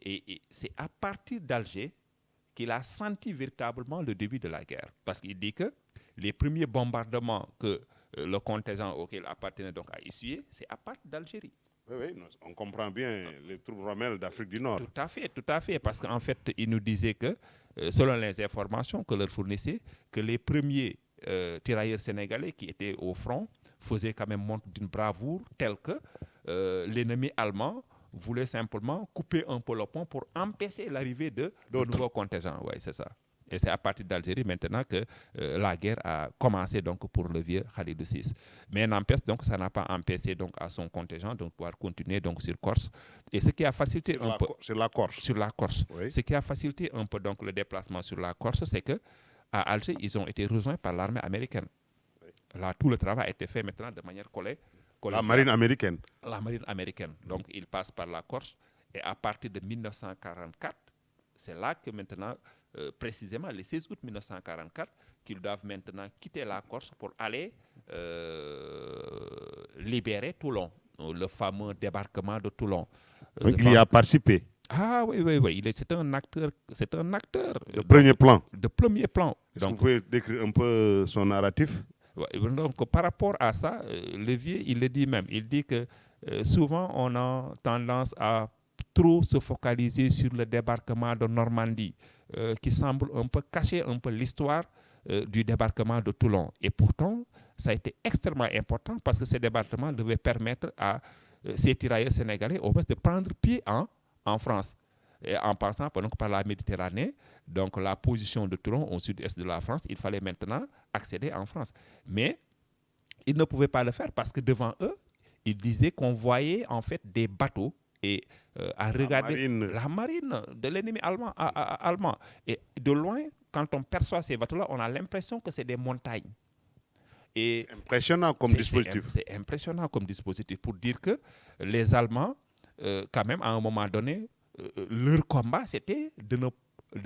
Et c'est à partir d'Alger qu'il a senti véritablement le début de la guerre. Parce qu'il dit que les premiers bombardements que le contingent auquel il appartenait donc a essuyé, c'est à partir d'Algérie. Oui, on comprend bien les troupes roumaines d'Afrique du Nord. Tout à fait, parce qu'en fait, il nous disait que, selon les informations que leur fournissait, que les premiers tirailleurs sénégalais qui étaient au front faisaient quand même montre d'une bravoure telle que l'ennemi allemand voulait simplement couper un peu le pont pour empêcher l'arrivée de nouveaux contingents. Oui, c'est ça. Et c'est à partir d'Algérie maintenant que la guerre a commencé donc pour le vieux Khalidou VI. Mais n'empêche donc ça n'a pas empêché donc à son contingent de pouvoir continuer donc sur Corse. Et ce qui a facilité un peu sur la Corse. Sur la Corse. Oui. Ce qui a facilité un peu donc le déplacement sur la Corse, c'est que à Alger ils ont été rejoints par l'armée américaine. Là tout le travail a été fait maintenant de manière collégiale. La marine américaine. La marine américaine. Donc ils passent par la Corse et à partir de 1944, c'est là que maintenant précisément le 16 août 1944 qu'ils doivent maintenant quitter la Corse pour aller libérer Toulon, le fameux débarquement de Toulon. Donc il y a participé. Ah oui. C'est un acteur. De premier plan. De premier plan. Est-ce que vous pouvez décrire un peu son narratif? Donc par rapport à ça, le vieux, il le dit même. Il dit que souvent on a tendance à trop se focaliser sur le débarquement de Normandie, qui semble un peu cacher un peu l'histoire du débarquement de Toulon. Et pourtant, ça a été extrêmement important parce que ce débarquement devait permettre à ces tirailleurs sénégalais au moins de prendre pied en France. Et en passant donc, par la Méditerranée, donc la position de Toulon au sud-est de la France, il fallait maintenant accéder en France. Mais ils ne pouvaient pas le faire parce que devant eux, ils disaient qu'on voyait en fait des bateaux et à regarder la marine de l'ennemi allemand. Et de loin, quand on perçoit ces bateaux-là, on a l'impression que c'est des montagnes. Et impressionnant comme dispositif. C'est impressionnant comme dispositif pour dire que les Allemands, quand même, à un moment donné, leur combat, c'était de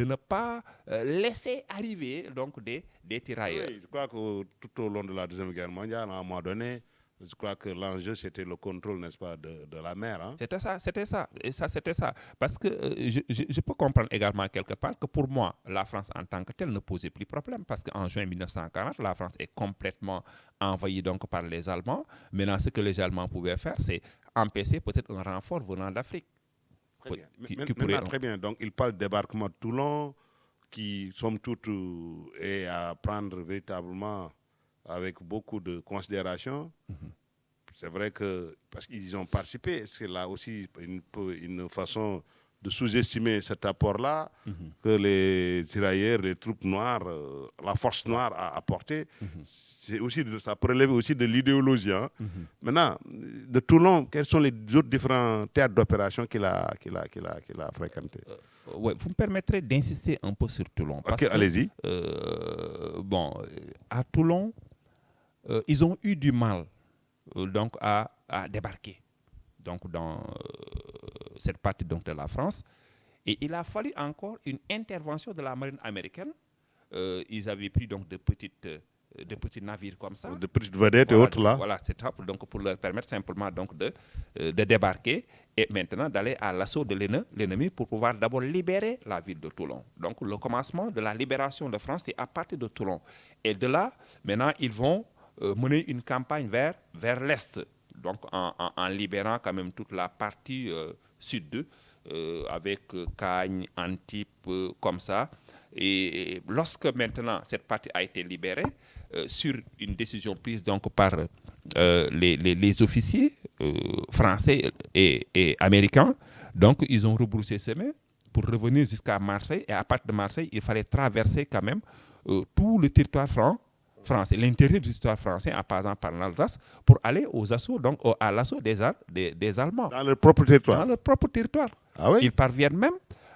ne pas laisser arriver donc, des tirailleurs. Oui, je crois que tout au long de la Deuxième Guerre mondiale, à un moment donné, je crois que l'enjeu, c'était le contrôle, n'est-ce pas, de la mer. Hein? C'était ça. Parce que je peux comprendre également quelque part que pour moi, la France en tant que telle ne posait plus problème. Parce qu'en juin 1940, la France est complètement envahie donc, par les Allemands. Maintenant, ce que les Allemands pouvaient faire, c'est empêcher peut-être un renfort venant d'Afrique. Très bien. Donc, il parle de débarquement de Toulon, qui, somme toute, est à prendre véritablement avec beaucoup de considération. C'est vrai que, parce qu'ils ont participé, c'est là aussi une façon de sous-estimer cet apport-là que les tirailleurs, les troupes noires, la force noire a apporté. C'est aussi ça prélève aussi de l'idéologie. Hein. Maintenant, de Toulon, quels sont les autres différents théâtres d'opération qu'il a fréquentés? Ouais, vous me permettrez d'insister un peu sur Toulon. Ok, allez-y. À Toulon, ils ont eu du mal donc à débarquer donc dans cette partie donc de la France, et il a fallu encore une intervention de la marine américaine. Ils avaient pris donc de petits navires comme ça, de petites vedettes et autres là. Voilà, c'est ça, donc pour leur permettre simplement donc de débarquer et maintenant d'aller à l'assaut de l'ennemi pour pouvoir d'abord libérer la ville de Toulon. Donc le commencement de la libération de France c'est à partir de Toulon, et de là maintenant ils vont mener une campagne vers l'est, donc en libérant quand même toute la partie sud, avec Cagnes, Antibes, comme ça. Et lorsque maintenant cette partie a été libérée, sur une décision prise donc par les officiers français et américains, donc ils ont rebroussé chemin pour revenir jusqu'à Marseille, et à partir de Marseille, il fallait traverser quand même tout le territoire français, l'intérieur du territoire français, en passant par l'Alsace, pour aller aux assauts, donc à l'assaut des Allemands. Dans leur propre territoire. Dans leur propre territoire. Ah oui? Ils parviennent même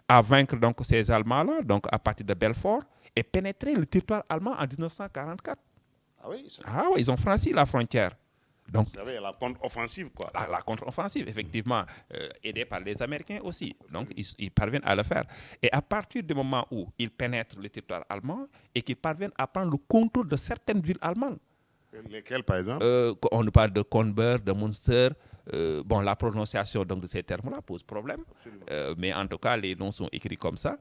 à vaincre donc ces Allemands-là, donc à partir de Belfort, et pénétrer le territoire allemand en 1944. Ah oui? Ils ont franchi la frontière. Donc, vous savez, la contre-offensive, quoi. La contre-offensive, effectivement, aidée par les Américains aussi. Donc, ils parviennent à le faire. Et à partir du moment où ils pénètrent le territoire allemand et qu'ils parviennent à prendre le contrôle de certaines villes allemandes. Lesquelles, par exemple? On nous parle de Kronberg, de Münster. La prononciation donc, de ces termes-là pose problème. Mais en tout cas, les noms sont écrits comme ça.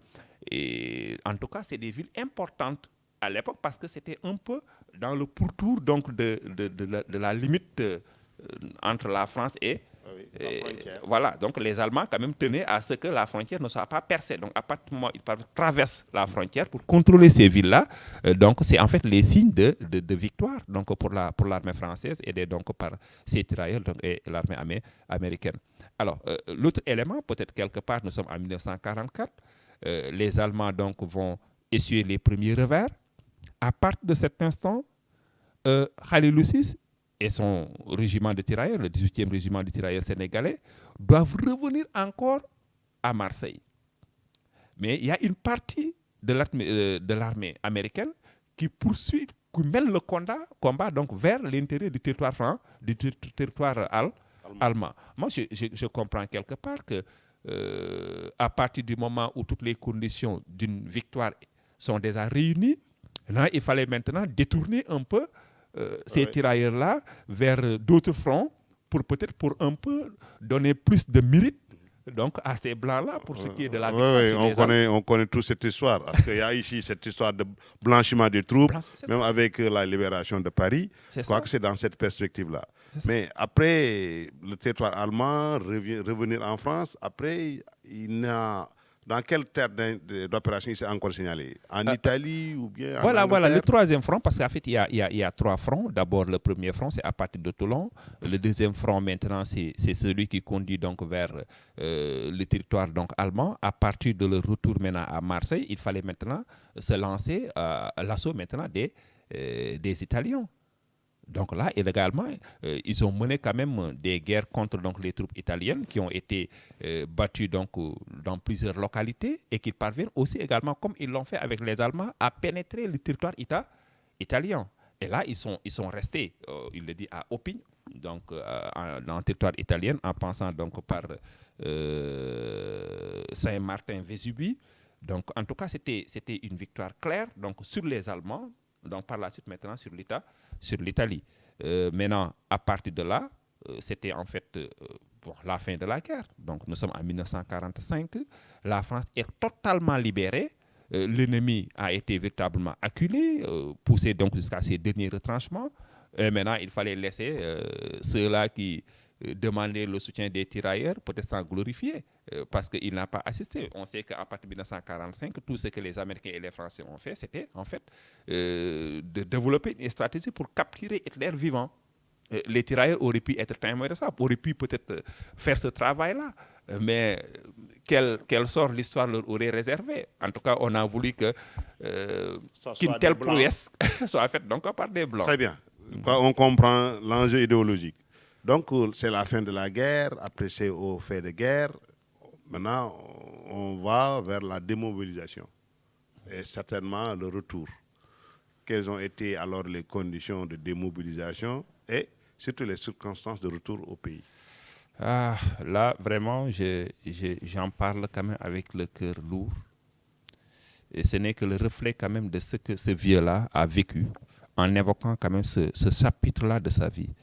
Et en tout cas, c'est des villes importantes à l'époque parce que c'était un peu dans le pourtour donc, de la limite entre la France et Oui, la frontière. Voilà, donc les Allemands quand même tenaient à ce que la frontière ne soit pas percée. Donc à partir du moment où ils traversent la frontière pour contrôler ces villes-là, donc c'est en fait les signes de victoire donc pour l'armée française aidée donc par ces tirailleurs donc, et l'armée américaine. Alors l'autre élément, peut-être quelque part, nous sommes en 1944, les Allemands donc vont essuyer les premiers revers. À partir de cet instant, Khalilou VI et son régiment de tirailleurs, le 18e régiment de tirailleurs sénégalais, doivent revenir encore à Marseille. Mais il y a une partie de l'armée américaine qui poursuit, qui mène le combat donc vers l'intérieur du territoire allemand. Moi, je comprends quelque part que à partir du moment où toutes les conditions d'une victoire sont déjà réunies, là, il fallait maintenant détourner un peu ces tirailleurs-là vers d'autres fronts pour un peu donner plus de mérite donc à ces blancs-là pour ce qui est de la victoire. On connaît toute cette histoire. Parce qu'il y a ici cette histoire de blanchiment des troupes, même avec la libération de Paris. Je crois que c'est dans cette perspective-là. Mais après, le territoire allemand revenir en France, après, il n'a... Dans quelle terre d'opération il s'est encore signalé? En Italie ou bien en Angleterre? Voilà, le troisième front, parce qu'en fait, il y a trois fronts. D'abord, le premier front, c'est à partir de Toulon. Le deuxième front, maintenant, c'est celui qui conduit donc vers le territoire donc, allemand. À partir de leur retour maintenant à Marseille, il fallait maintenant se lancer à l'assaut maintenant des Italiens. Donc là, également, ils ont mené quand même des guerres contre donc, les troupes italiennes qui ont été battues donc, dans plusieurs localités et qui parviennent aussi également, comme ils l'ont fait avec les Allemands, à pénétrer le territoire italien. Et là, ils sont restés, il le dit, à Opigne, donc dans le territoire italien, en passant donc par Saint-Martin-Vésubie. Donc en tout cas, c'était une victoire claire donc, sur les Allemands, donc par la suite maintenant sur l'Italie. Maintenant, à partir de là, c'était en fait la fin de la guerre. Donc nous sommes en 1945, la France est totalement libérée, l'ennemi a été véritablement acculé, poussé donc jusqu'à ses derniers retranchements. Et maintenant, il fallait laisser ceux-là qui demandaient le soutien des tirailleurs peut-être s'en glorifier parce qu'il n'a pas assisté. On sait qu'à partir de 1945, tout ce que les Américains et les Français ont fait, c'était en fait de développer une stratégie pour capturer Hitler vivant. Les tirailleurs auraient pu être témoins de ça, auraient pu peut-être faire ce travail-là, mais quel sort l'histoire leur aurait réservé? En tout cas, on a voulu qu'une telle prouesse soit faite donc par des Blancs. Très bien. On comprend l'enjeu idéologique. Donc, c'est la fin de la guerre, après c'est au fait de guerre. Maintenant, on va vers la démobilisation et certainement le retour. Quelles ont été alors les conditions de démobilisation et surtout les circonstances de retour au pays? Là, vraiment, j'en parle quand même avec le cœur lourd. Et ce n'est que le reflet quand même de ce que ce vieux-là a vécu en évoquant quand même ce chapitre-là de sa vie,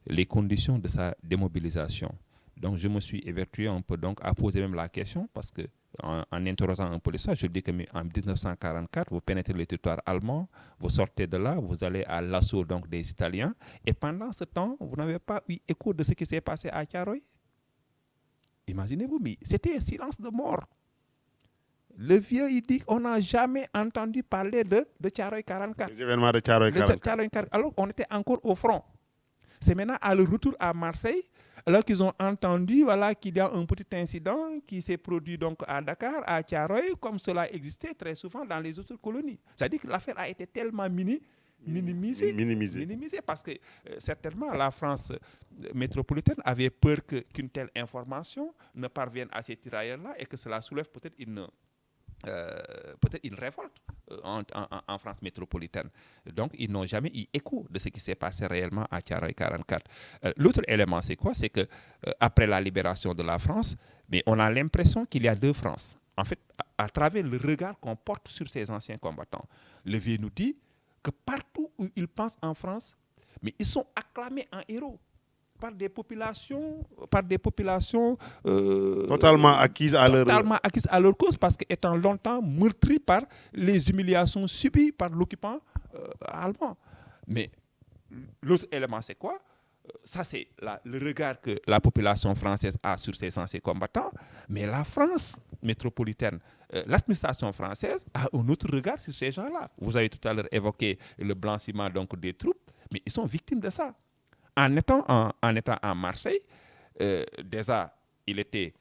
les conditions de sa démobilisation. Donc, je me suis évertué un peu donc à poser même la question parce que en interrogeant un peu ça, je dis que en 1944, vous pénétrez le territoire allemand, vous sortez de là, vous allez à l'assaut donc des Italiens et pendant ce temps, vous n'avez pas eu écho de ce qui s'est passé à Thiaroye. Imaginez-vous, mais c'était un silence de mort. Le vieux, il dit qu'on n'a jamais entendu parler de Thiaroye 44. Les événements de Thiaroye 44. Alors on était encore au front. C'est maintenant à le retour à Marseille, alors qu'ils ont entendu qu'il y a un petit incident qui s'est produit donc à Dakar, à Thiaroye, comme cela existait très souvent dans les autres colonies. C'est-à-dire que l'affaire a été tellement minimisée parce que certainement la France métropolitaine avait peur qu'une telle information ne parvienne à ces tirailleurs-là et que cela soulève peut-être une révolte en France métropolitaine. Donc, ils n'ont jamais eu écho de ce qui s'est passé réellement à Thiaroye 44. L'autre élément, c'est quoi? C'est que après la libération de la France, mais on a l'impression qu'il y a deux Frances. En fait, à travers le regard qu'on porte sur ces anciens combattants, le vieux nous dit que partout où ils pensent en France, mais ils sont acclamés en héros par des populations totalement acquises à leur cause parce qu'étant longtemps meurtris par les humiliations subies par l'occupant allemand. Mais l'autre élément, c'est quoi? ça c'est le regard que la population française a sur ses anciens combattants, mais la France métropolitaine, l'administration française a un autre regard sur ces gens-là. Vous avez tout à l'heure évoqué le blanchiment donc des troupes, mais ils sont victimes de ça. En étant à Marseille, déjà, il était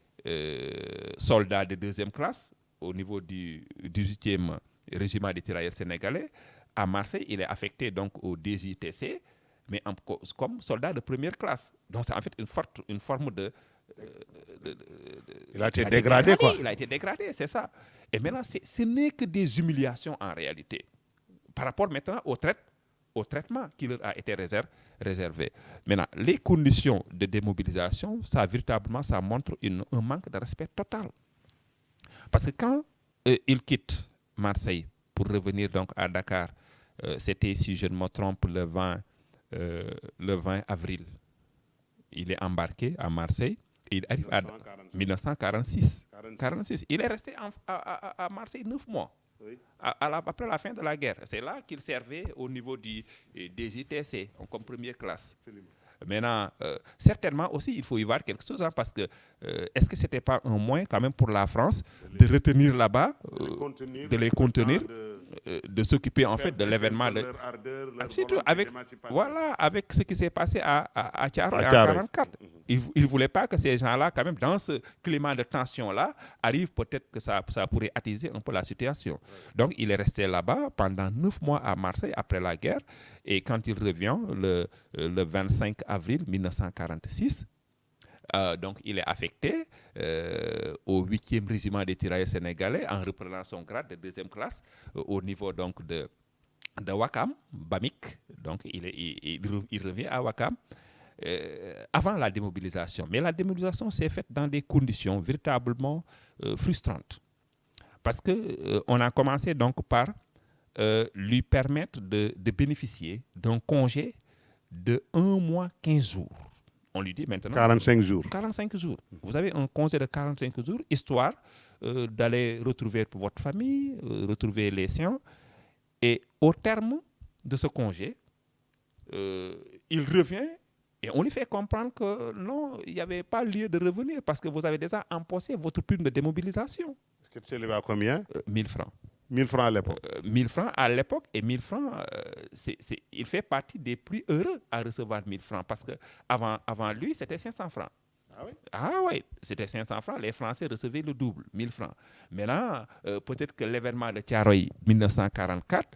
soldat de deuxième classe au niveau du 18e régiment des tirailleurs sénégalais. À Marseille, il est affecté donc au DJTC, mais comme soldat de première classe. Donc c'est en fait une forme de... il a été dégradé, quoi. Il a été dégradé, c'est ça. Et maintenant, ce n'est que des humiliations en réalité, par rapport maintenant au traitement qui leur a été réservé. Maintenant, les conditions de démobilisation, ça véritablement, ça montre un manque de respect total. Parce que quand il quitte Marseille pour revenir donc à Dakar, c'était, si je ne me trompe, le 20 avril. Il est embarqué à Marseille. Il arrive à 1946. 46. Il est resté à Marseille 9 mois. Oui. Après la fin de la guerre. C'est là qu'il servait au niveau des ITC, comme première classe. Absolument. Maintenant, certainement aussi, il faut y voir quelque chose, hein, parce que est-ce que ce n'était pas un moyen quand même pour la France de retenir là-bas, de les contenir, de s'occuper en fait de l'événement de leur ardeur, leur avec ce qui s'est passé à Thiaroye en 1944. Il ne voulait pas que ces gens-là, quand même, dans ce climat de tension-là, arrivent, peut-être que ça pourrait attiser un peu la situation. Ouais. Donc, il est resté là-bas pendant 9 mois à Marseille après la guerre. Et quand il revient, le 25 avril 1946, donc il est affecté au 8e régiment des tirailleurs sénégalais en reprenant son grade de deuxième classe au niveau donc de Ouakam, Bamik. Donc, il revient à Ouakam. Avant la démobilisation. Mais la démobilisation s'est faite dans des conditions véritablement frustrantes. Parce qu'on a commencé donc par lui permettre de bénéficier d'un congé de 1 mois 15 jours. On lui dit maintenant... 45 jours. 45 jours. Vous avez un congé de 45 jours, histoire d'aller retrouver votre famille, retrouver les siens. Et au terme de ce congé, il revient. Et on lui fait comprendre que non, il n'y avait pas lieu de revenir parce que vous avez déjà empossé votre prime de démobilisation. Est-ce que tu sais à combien? 1000 francs. 1000 francs à l'époque. 1000 francs à l'époque, et 1000 francs, il fait partie des plus heureux à recevoir 1000 francs parce qu'avant lui, c'était 500 francs. Ah oui? Ah oui, c'était 500 francs. Les Français recevaient le double, 1000 francs. Maintenant, peut-être que l'événement de Thiaroye 1944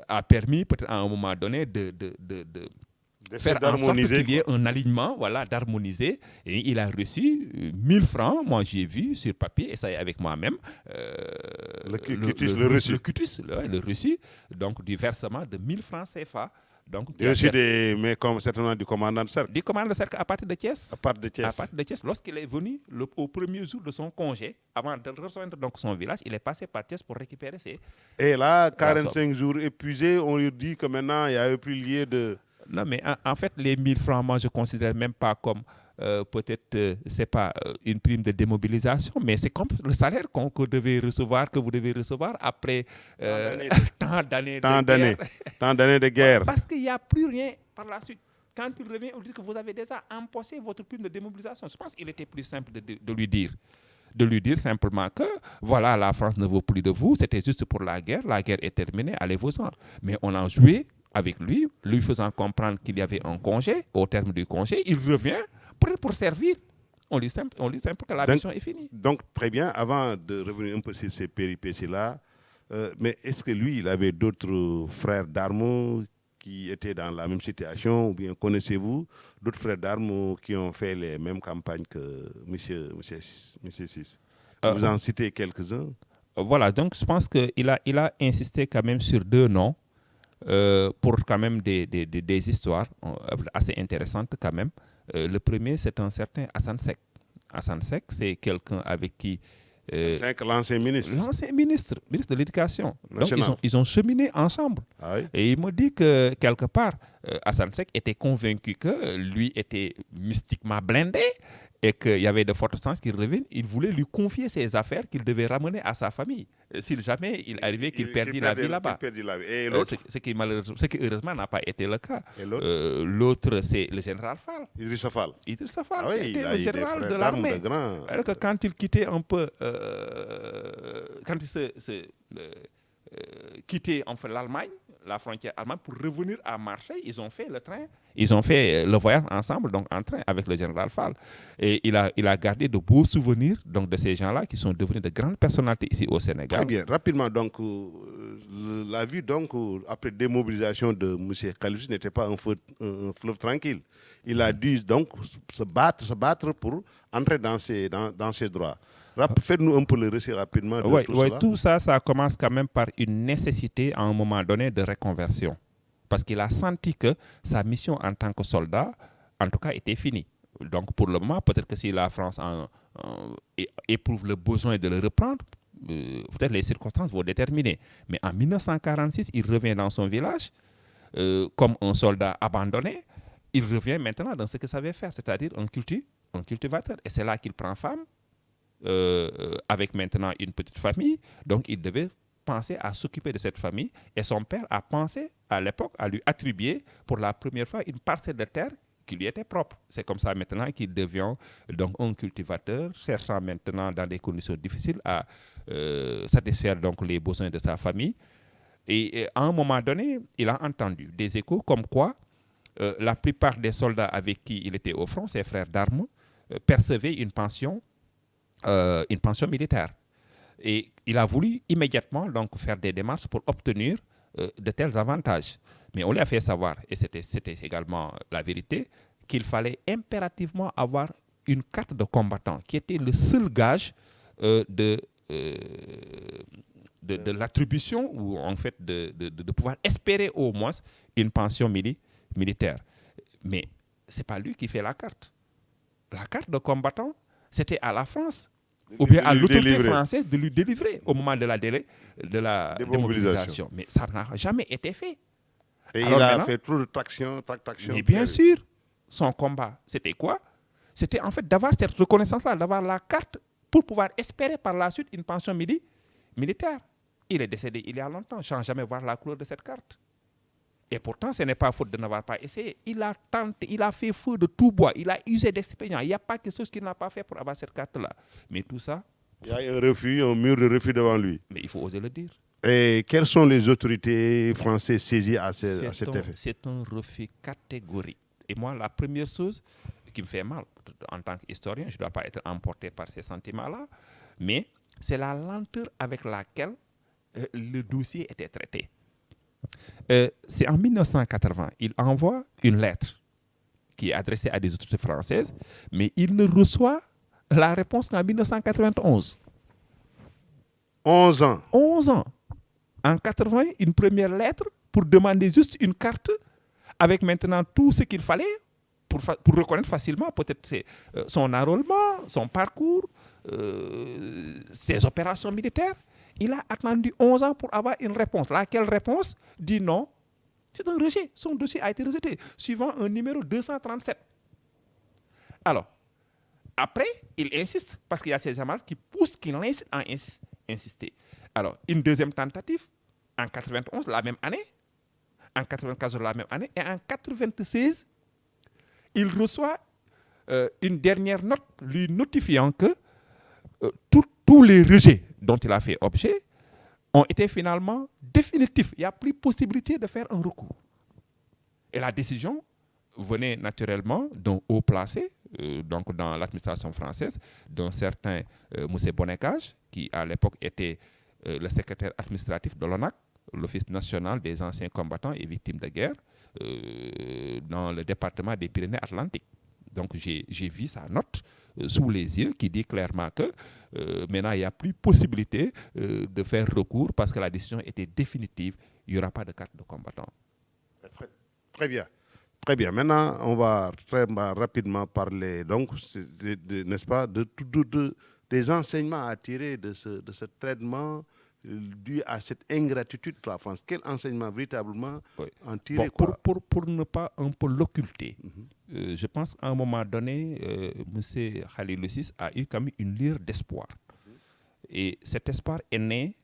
a permis, peut-être à un moment donné, de faire en sorte qu'il y ait un alignement, voilà, d'harmoniser. Et il a reçu 1000 francs, moi j'ai vu sur papier, et ça est avec moi-même, le cutus, le reçu, donc du versement de 1000 francs CFA. Donc, mais comme certainement du commandant de cercle. Du commandant de cercle à partir de Thiès. À partir de Thiès. À partir de Thiès. Lorsqu'il est venu au premier jour de son congé, avant de rejoindre donc son village, il est passé par Thiès pour récupérer ses... Et là, 45 jours épuisés, on lui dit que maintenant, il n'y a plus lieu de... Non, mais en fait, les 1000 francs, moi, je ne considère même pas comme peut-être, c'est pas une prime de démobilisation, mais c'est comme le salaire que vous devez recevoir après tant d'années de guerre. Parce qu'il n'y a plus rien par la suite. Quand il revient, on dit que vous avez déjà empossé votre prime de démobilisation. Je pense qu'il était plus simple de lui dire simplement que voilà, la France ne vaut plus de vous, c'était juste pour la guerre est terminée, allez-vous-en. Mais on a joué avec lui faisant comprendre qu'il y avait un congé. Au terme du congé, il revient pour servir. On lui simple que la mission est finie. Donc, très bien, avant de revenir un peu sur ces péripéties-là, mais est-ce que lui, il avait d'autres frères d'armes qui étaient dans la même situation, ou bien connaissez-vous d'autres frères d'armes qui ont fait les mêmes campagnes que M. Ciss? Vous en citez quelques-uns? Voilà, donc je pense qu'il a insisté quand même sur 2 noms. Pour quand même des histoires assez intéressantes quand même. Le premier, c'est un certain Assane Seck. Assane Seck, c'est quelqu'un avec qui... l'ancien ministre. L'ancien ministre de l'Éducation. Donc, ils ont cheminé ensemble. Ah oui? Et il me dit que, quelque part, Assane Seck était convaincu que lui était mystiquement blindé et qu'il y avait de fortes chances qu'il revienne. Il voulait lui confier ses affaires qu'il devait ramener à sa famille. Si jamais il arrivait qu'il perdit la vie là-bas. Et l'autre Ce qui heureusement n'a pas été le cas. Et l'autre L'autre, c'est le général Fall. Idrissa Fall. Idrissa Fall, Ah oui, qui était il a un eu des général frères de d'armes l'armée. de grands. Alors que quand il quittait un peu, quand il quittait en fait l'Allemagne, la frontière allemande, pour revenir à Marseille, ils ont fait le train, ils ont fait le voyage ensemble, donc en train avec le général Fall. Et il a gardé de beaux souvenirs donc, de ces gens-là qui sont devenus de grandes personnalités ici au Sénégal. Très bien. Rapidement, donc, la vie, donc, après démobilisation de M. Khalifé, n'était pas un fleuve tranquille. Il a dû donc se battre pour entrer dans ses droits. Faites-nous un peu le récit rapidement de tout cela. Tout ça, ça commence quand même par une nécessité à un moment donné de reconversion. Parce qu'il a senti que sa mission en tant que soldat, en tout cas, était finie. Donc pour le moment, peut-être que si la France éprouve le besoin de le reprendre, peut-être les circonstances vont déterminer. Mais en 1946, il revient dans son village comme un soldat abandonné. Il revient maintenant dans ce qu'il savait faire, c'est-à-dire un cultivateur. Et c'est là qu'il prend femme, avec maintenant une petite famille. Donc il devait penser à s'occuper de cette famille. Et son père a pensé à l'époque à lui attribuer pour la première fois une parcelle de terre qui lui était propre. C'est comme ça maintenant qu'il devient donc un cultivateur, cherchant maintenant dans des conditions difficiles à satisfaire donc les besoins de sa famille. Et à un moment donné, il a entendu des échos comme quoi la plupart des soldats avec qui il était au front, ses frères d'armes, percevaient une pension militaire. Et il a voulu immédiatement donc faire des démarches pour obtenir de tels avantages. Mais on lui a fait savoir, et c'était également la vérité, qu'il fallait impérativement avoir une carte de combattant, qui était le seul gage de l'attribution, ou en fait de pouvoir espérer au moins une pension militaire. Mais ce n'est pas lui qui fait la carte. La carte de combattant, c'était à la France, ou bien à l'autorité française de lui délivrer au moment de la démobilisation. Mais ça n'a jamais été fait. Et alors il a fait trop de tractation. Mais bien sûr, son combat, c'était quoi? C'était en fait d'avoir cette reconnaissance-là, d'avoir la carte pour pouvoir espérer par la suite une pension militaire. Il est décédé il y a longtemps, sans jamais voir la couleur de cette carte. Et pourtant, ce n'est pas faute de n'avoir pas essayé. Il a tenté, il a fait feu de tout bois, il a usé d'expérience. Il n'y a pas quelque chose qu'il n'a pas fait pour avoir cette carte-là. Mais tout ça... Il y a un mur de refus devant lui. Mais il faut oser le dire. Et quelles sont les autorités françaises saisies à cet effet? C'est un refus catégorique. Et moi, la première chose qui me fait mal, en tant qu'historien, je ne dois pas être emporté par ces sentiments-là, mais c'est la lenteur avec laquelle le dossier était traité. C'est en 1980, il envoie une lettre qui est adressée à des autorités françaises, mais il ne reçoit la réponse qu'en 1991. 11 ans. 11 ans. En 80, une première lettre pour demander juste une carte avec maintenant tout ce qu'il fallait pour reconnaître facilement peut-être son enrôlement, son parcours, ses opérations militaires. Il a attendu 11 ans pour avoir une réponse. Laquelle réponse dit non. C'est un rejet. Son dossier a été rejeté, suivant un numéro 237. Alors, après, il insiste, parce qu'il y a ces amarres qui poussent, qui l'incitent à insister. Alors, une deuxième tentative, en 91, la même année, en 94, la même année, et en 96, il reçoit une dernière note lui notifiant que tous les rejets dont il a fait objet ont été finalement définitifs. Il n'y a plus possibilité de faire un recours. Et la décision venait naturellement d'un haut placé, donc dans l'administration française, d'un certain M. Bonnecage, qui à l'époque était le secrétaire administratif de l'ONAC, l'Office national des anciens combattants et victimes de guerre, dans le département des Pyrénées-Atlantiques. Donc j'ai vu sa note sous les yeux qui dit clairement que maintenant il n'y a plus possibilité de faire recours parce que la décision était définitive. Il n'y aura pas de carte de combattant. Très bien. Très bien. Maintenant, on va très rapidement parler, donc, n'est-ce pas, des enseignements à tirer de ce traitement dû à cette ingratitude de la France? Quel enseignement véritablement en tirer? Bon, pour ne pas un peu l'occulter, je qu'à un moment donné, M. Khalilou Ciss a eu quand même une lueur d'espoir. Et cet espoir est né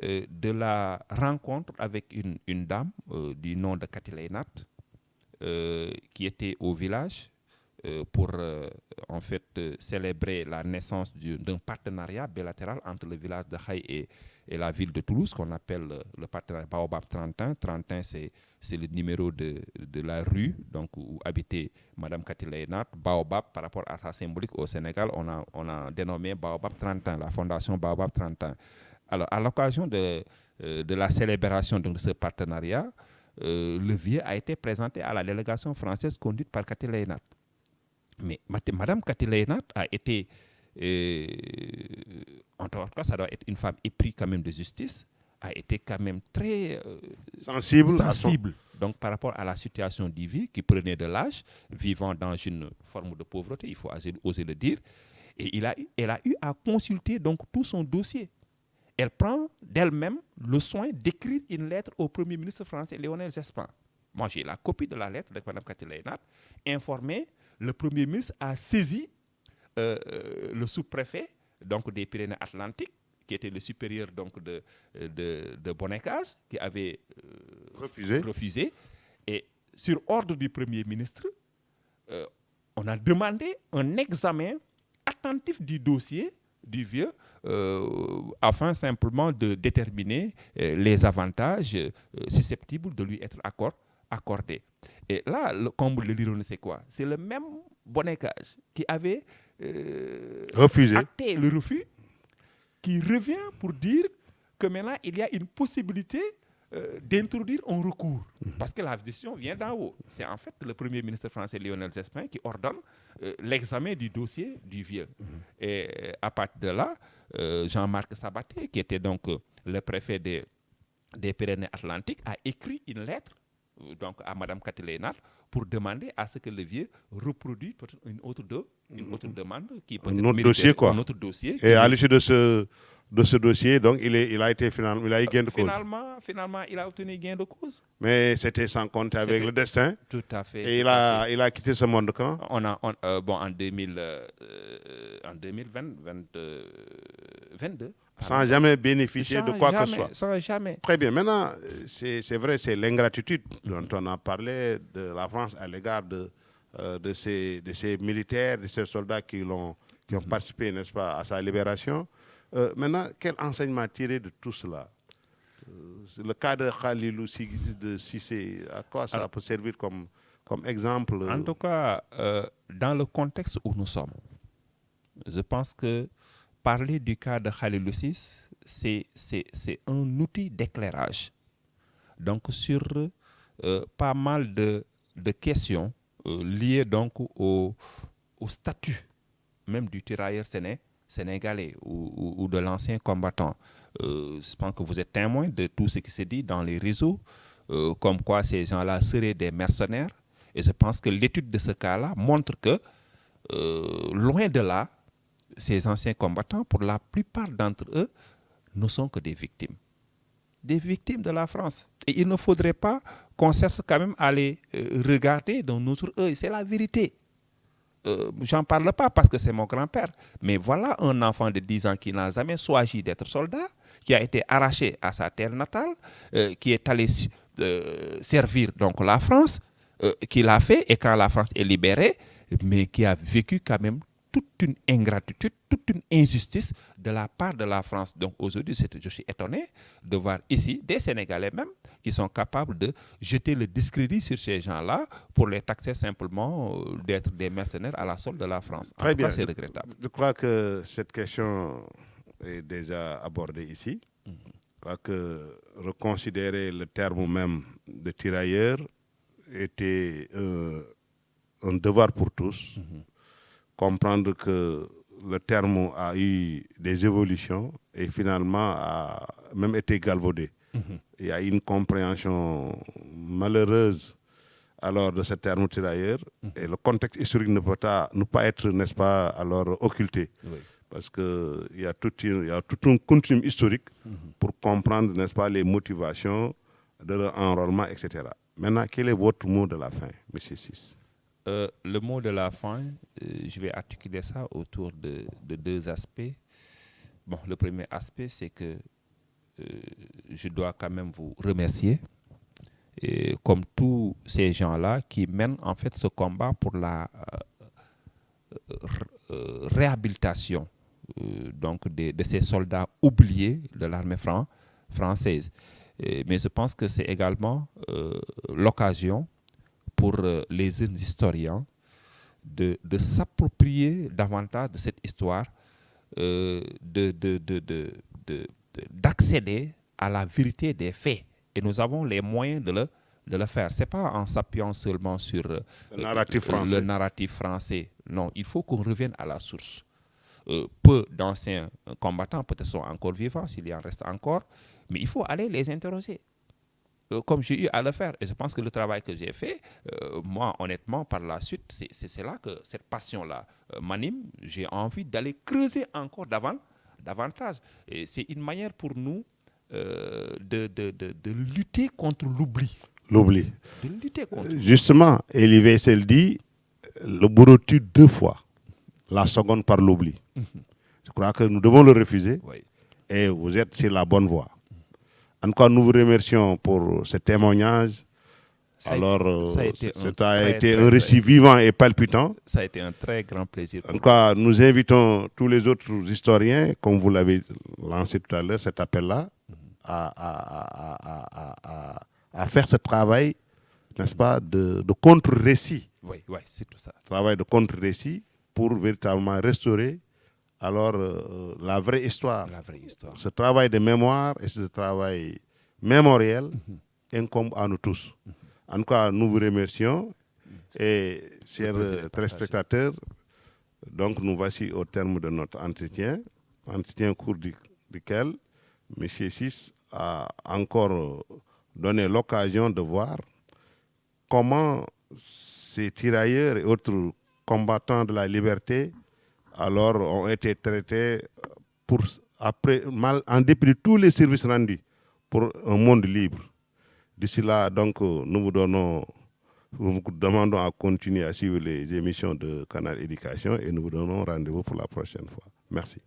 de la rencontre avec une dame du nom de Cathy Leynat, qui était au village pour en fait célébrer la naissance d'un partenariat bilatéral entre le village de Khaï et la ville de Toulouse, qu'on appelle le partenariat Baobab 31. 31, c'est le numéro de la rue donc, où habitait Mme Cathy Leynat. Baobab, par rapport à sa symbolique au Sénégal, on a dénommé Baobab 31, la fondation Baobab 31. Alors, à l'occasion de la célébration de ce partenariat, le vieux a été présenté à la délégation française conduite par Cathy Leynat. Mais Mme Cathy Leynat a été, en tout cas, ça doit être une femme épris quand même de justice, a été quand même très sensible. Donc, par rapport à la situation du vieux qui prenait de l'âge, vivant dans une forme de pauvreté, il faut oser le dire, et elle a eu à consulter donc tout son dossier. Elle prend d'elle-même le soin d'écrire une lettre au Premier ministre français Lionel Jospin. Moi, j'ai la copie de la lettre de Mme Cathy Leynat, informée. Le Premier ministre a saisi le sous-préfet donc, des Pyrénées-Atlantiques, qui était le supérieur donc, de Bonnécaz, qui avait refusé. Et sur ordre du Premier ministre, on a demandé un examen attentif du dossier du vieux afin simplement de déterminer les avantages susceptibles de lui être accordés. Et là, le comble de l'ironie, c'est quoi? C'est le même Bonnécaz qui avait acté le refus, qui revient pour dire que maintenant, il y a une possibilité d'introduire un recours. Parce que la décision vient d'en haut. C'est en fait le Premier ministre français Lionel Jospin qui ordonne l'examen du dossier du vieux. Et à partir de là, Jean-Marc Sabaté, qui était donc le préfet des Pyrénées-Atlantiques, a écrit une lettre donc, à Mme Cathy Leynat pour demander à ce que le vieux reproduise une autre demande qui peut être un autre dossier. Et à l'issue de ce dossier, donc il a été finalement, il a eu gain de cause. Finalement, il a obtenu gain de cause. Mais c'était sans compter avec le destin. Tout à fait. Et il a quitté ce monde quand? En 2022. Sans jamais bénéficier de quoi que ce soit. Sans jamais. Très bien. Maintenant, c'est vrai, c'est l'ingratitude dont on a parlé de la France à l'égard de ces militaires, de ces soldats qui ont participé, n'est-ce pas, à sa libération. Maintenant, quel enseignement tirer de tout cela? Le cas de Khalilou Cissé, à quoi ça peut servir comme exemple? En tout cas, dans le contexte où nous sommes, je pense que parler du cas de Khalilou Ciss, c'est un outil d'éclairage. Donc, sur pas mal de questions liées donc au statut même du tirailleur sénégalais ou de l'ancien combattant. Je pense que vous êtes témoin de tout ce qui se dit dans les réseaux, comme quoi ces gens-là seraient des mercenaires. Et je pense que l'étude de ce cas-là montre que, loin de là, ces anciens combattants, pour la plupart d'entre eux, ne sont que des victimes. Des victimes de la France. Et il ne faudrait pas qu'on cherche quand même à les regarder d'un autre œil. C'est la vérité. J'en parle pas parce que c'est mon grand-père. Mais voilà un enfant de 10 ans qui n'a jamais choisi d'être soldat, qui a été arraché à sa terre natale, qui est allé servir donc la France, qui l'a fait, et quand la France est libérée, mais qui a vécu quand même toute une ingratitude, toute une injustice de la part de la France. Donc aujourd'hui, je suis étonné de voir ici des Sénégalais même qui sont capables de jeter le discrédit sur ces gens-là pour les taxer simplement d'être des mercenaires à la solde de la France. Très bien. C'est regrettable. Je crois que cette question est déjà abordée ici. Je crois que reconsidérer le terme même de tirailleur était un devoir pour tous. Comprendre que le terme a eu des évolutions et finalement a même été galvaudé. Il y a une compréhension malheureuse alors de ce terme tirailleur et le contexte historique ne peut pas être, n'est-ce pas, alors occulté. Oui. parce qu'il y a tout un continuum historique pour comprendre, n'est-ce pas, les motivations de leur enrôlement, etc. Maintenant, quel est votre mot de la fin, M. Sis? Le mot de la fin, je vais articuler ça autour de deux aspects. Bon, le premier aspect, c'est que je dois quand même vous remercier, comme tous ces gens-là qui mènent en fait ce combat pour la réhabilitation donc de ces soldats oubliés de l'armée française. Mais je pense que c'est également l'occasion pour les jeunes historiens de s'approprier davantage de cette histoire, d'accéder à la vérité des faits. Et nous avons les moyens de le faire. Ce n'est pas en s'appuyant seulement sur le narratif français. Non, il faut qu'on revienne à la source. Peu d'anciens combattants peut-être sont encore vivants, s'il y en reste encore, mais il faut aller les interroger, comme j'ai eu à le faire. Et je pense que le travail que j'ai fait, moi, honnêtement, par la suite, c'est là que cette passion-là m'anime. J'ai envie d'aller creuser encore davantage. Et c'est une manière pour nous de lutter contre l'oubli. L'oubli. De lutter contre Justement, Elie Wiesel dit, le bourreau tue 2 fois, la seconde par l'oubli. Je crois que nous devons le refuser, oui. Et vous êtes sur la bonne voie. En tout cas, nous vous remercions pour ce témoignage. Ça a été un récit vivant et palpitant. Ça a été un très grand plaisir. En tout cas, nous invitons tous les autres historiens, comme vous l'avez lancé tout à l'heure, cet appel-là, à faire ce travail, n'est-ce pas, de contre-récit. Oui, c'est tout ça. Travail de contre-récit pour véritablement restaurer alors la vraie histoire. Ce travail de mémoire et ce travail mémoriel incombe à nous tous. En tout cas, nous vous remercions. Et chers téléspectateurs, donc nous voici au terme de notre entretien au cours duquel M. Sis a encore donné l'occasion de voir comment ces tirailleurs et autres combattants de la liberté alors ont été traités en dépit de tous les services rendus pour un monde libre. D'ici là, donc, nous vous demandons à continuer à suivre les émissions de Canal Éducation et nous vous donnons rendez-vous pour la prochaine fois. Merci.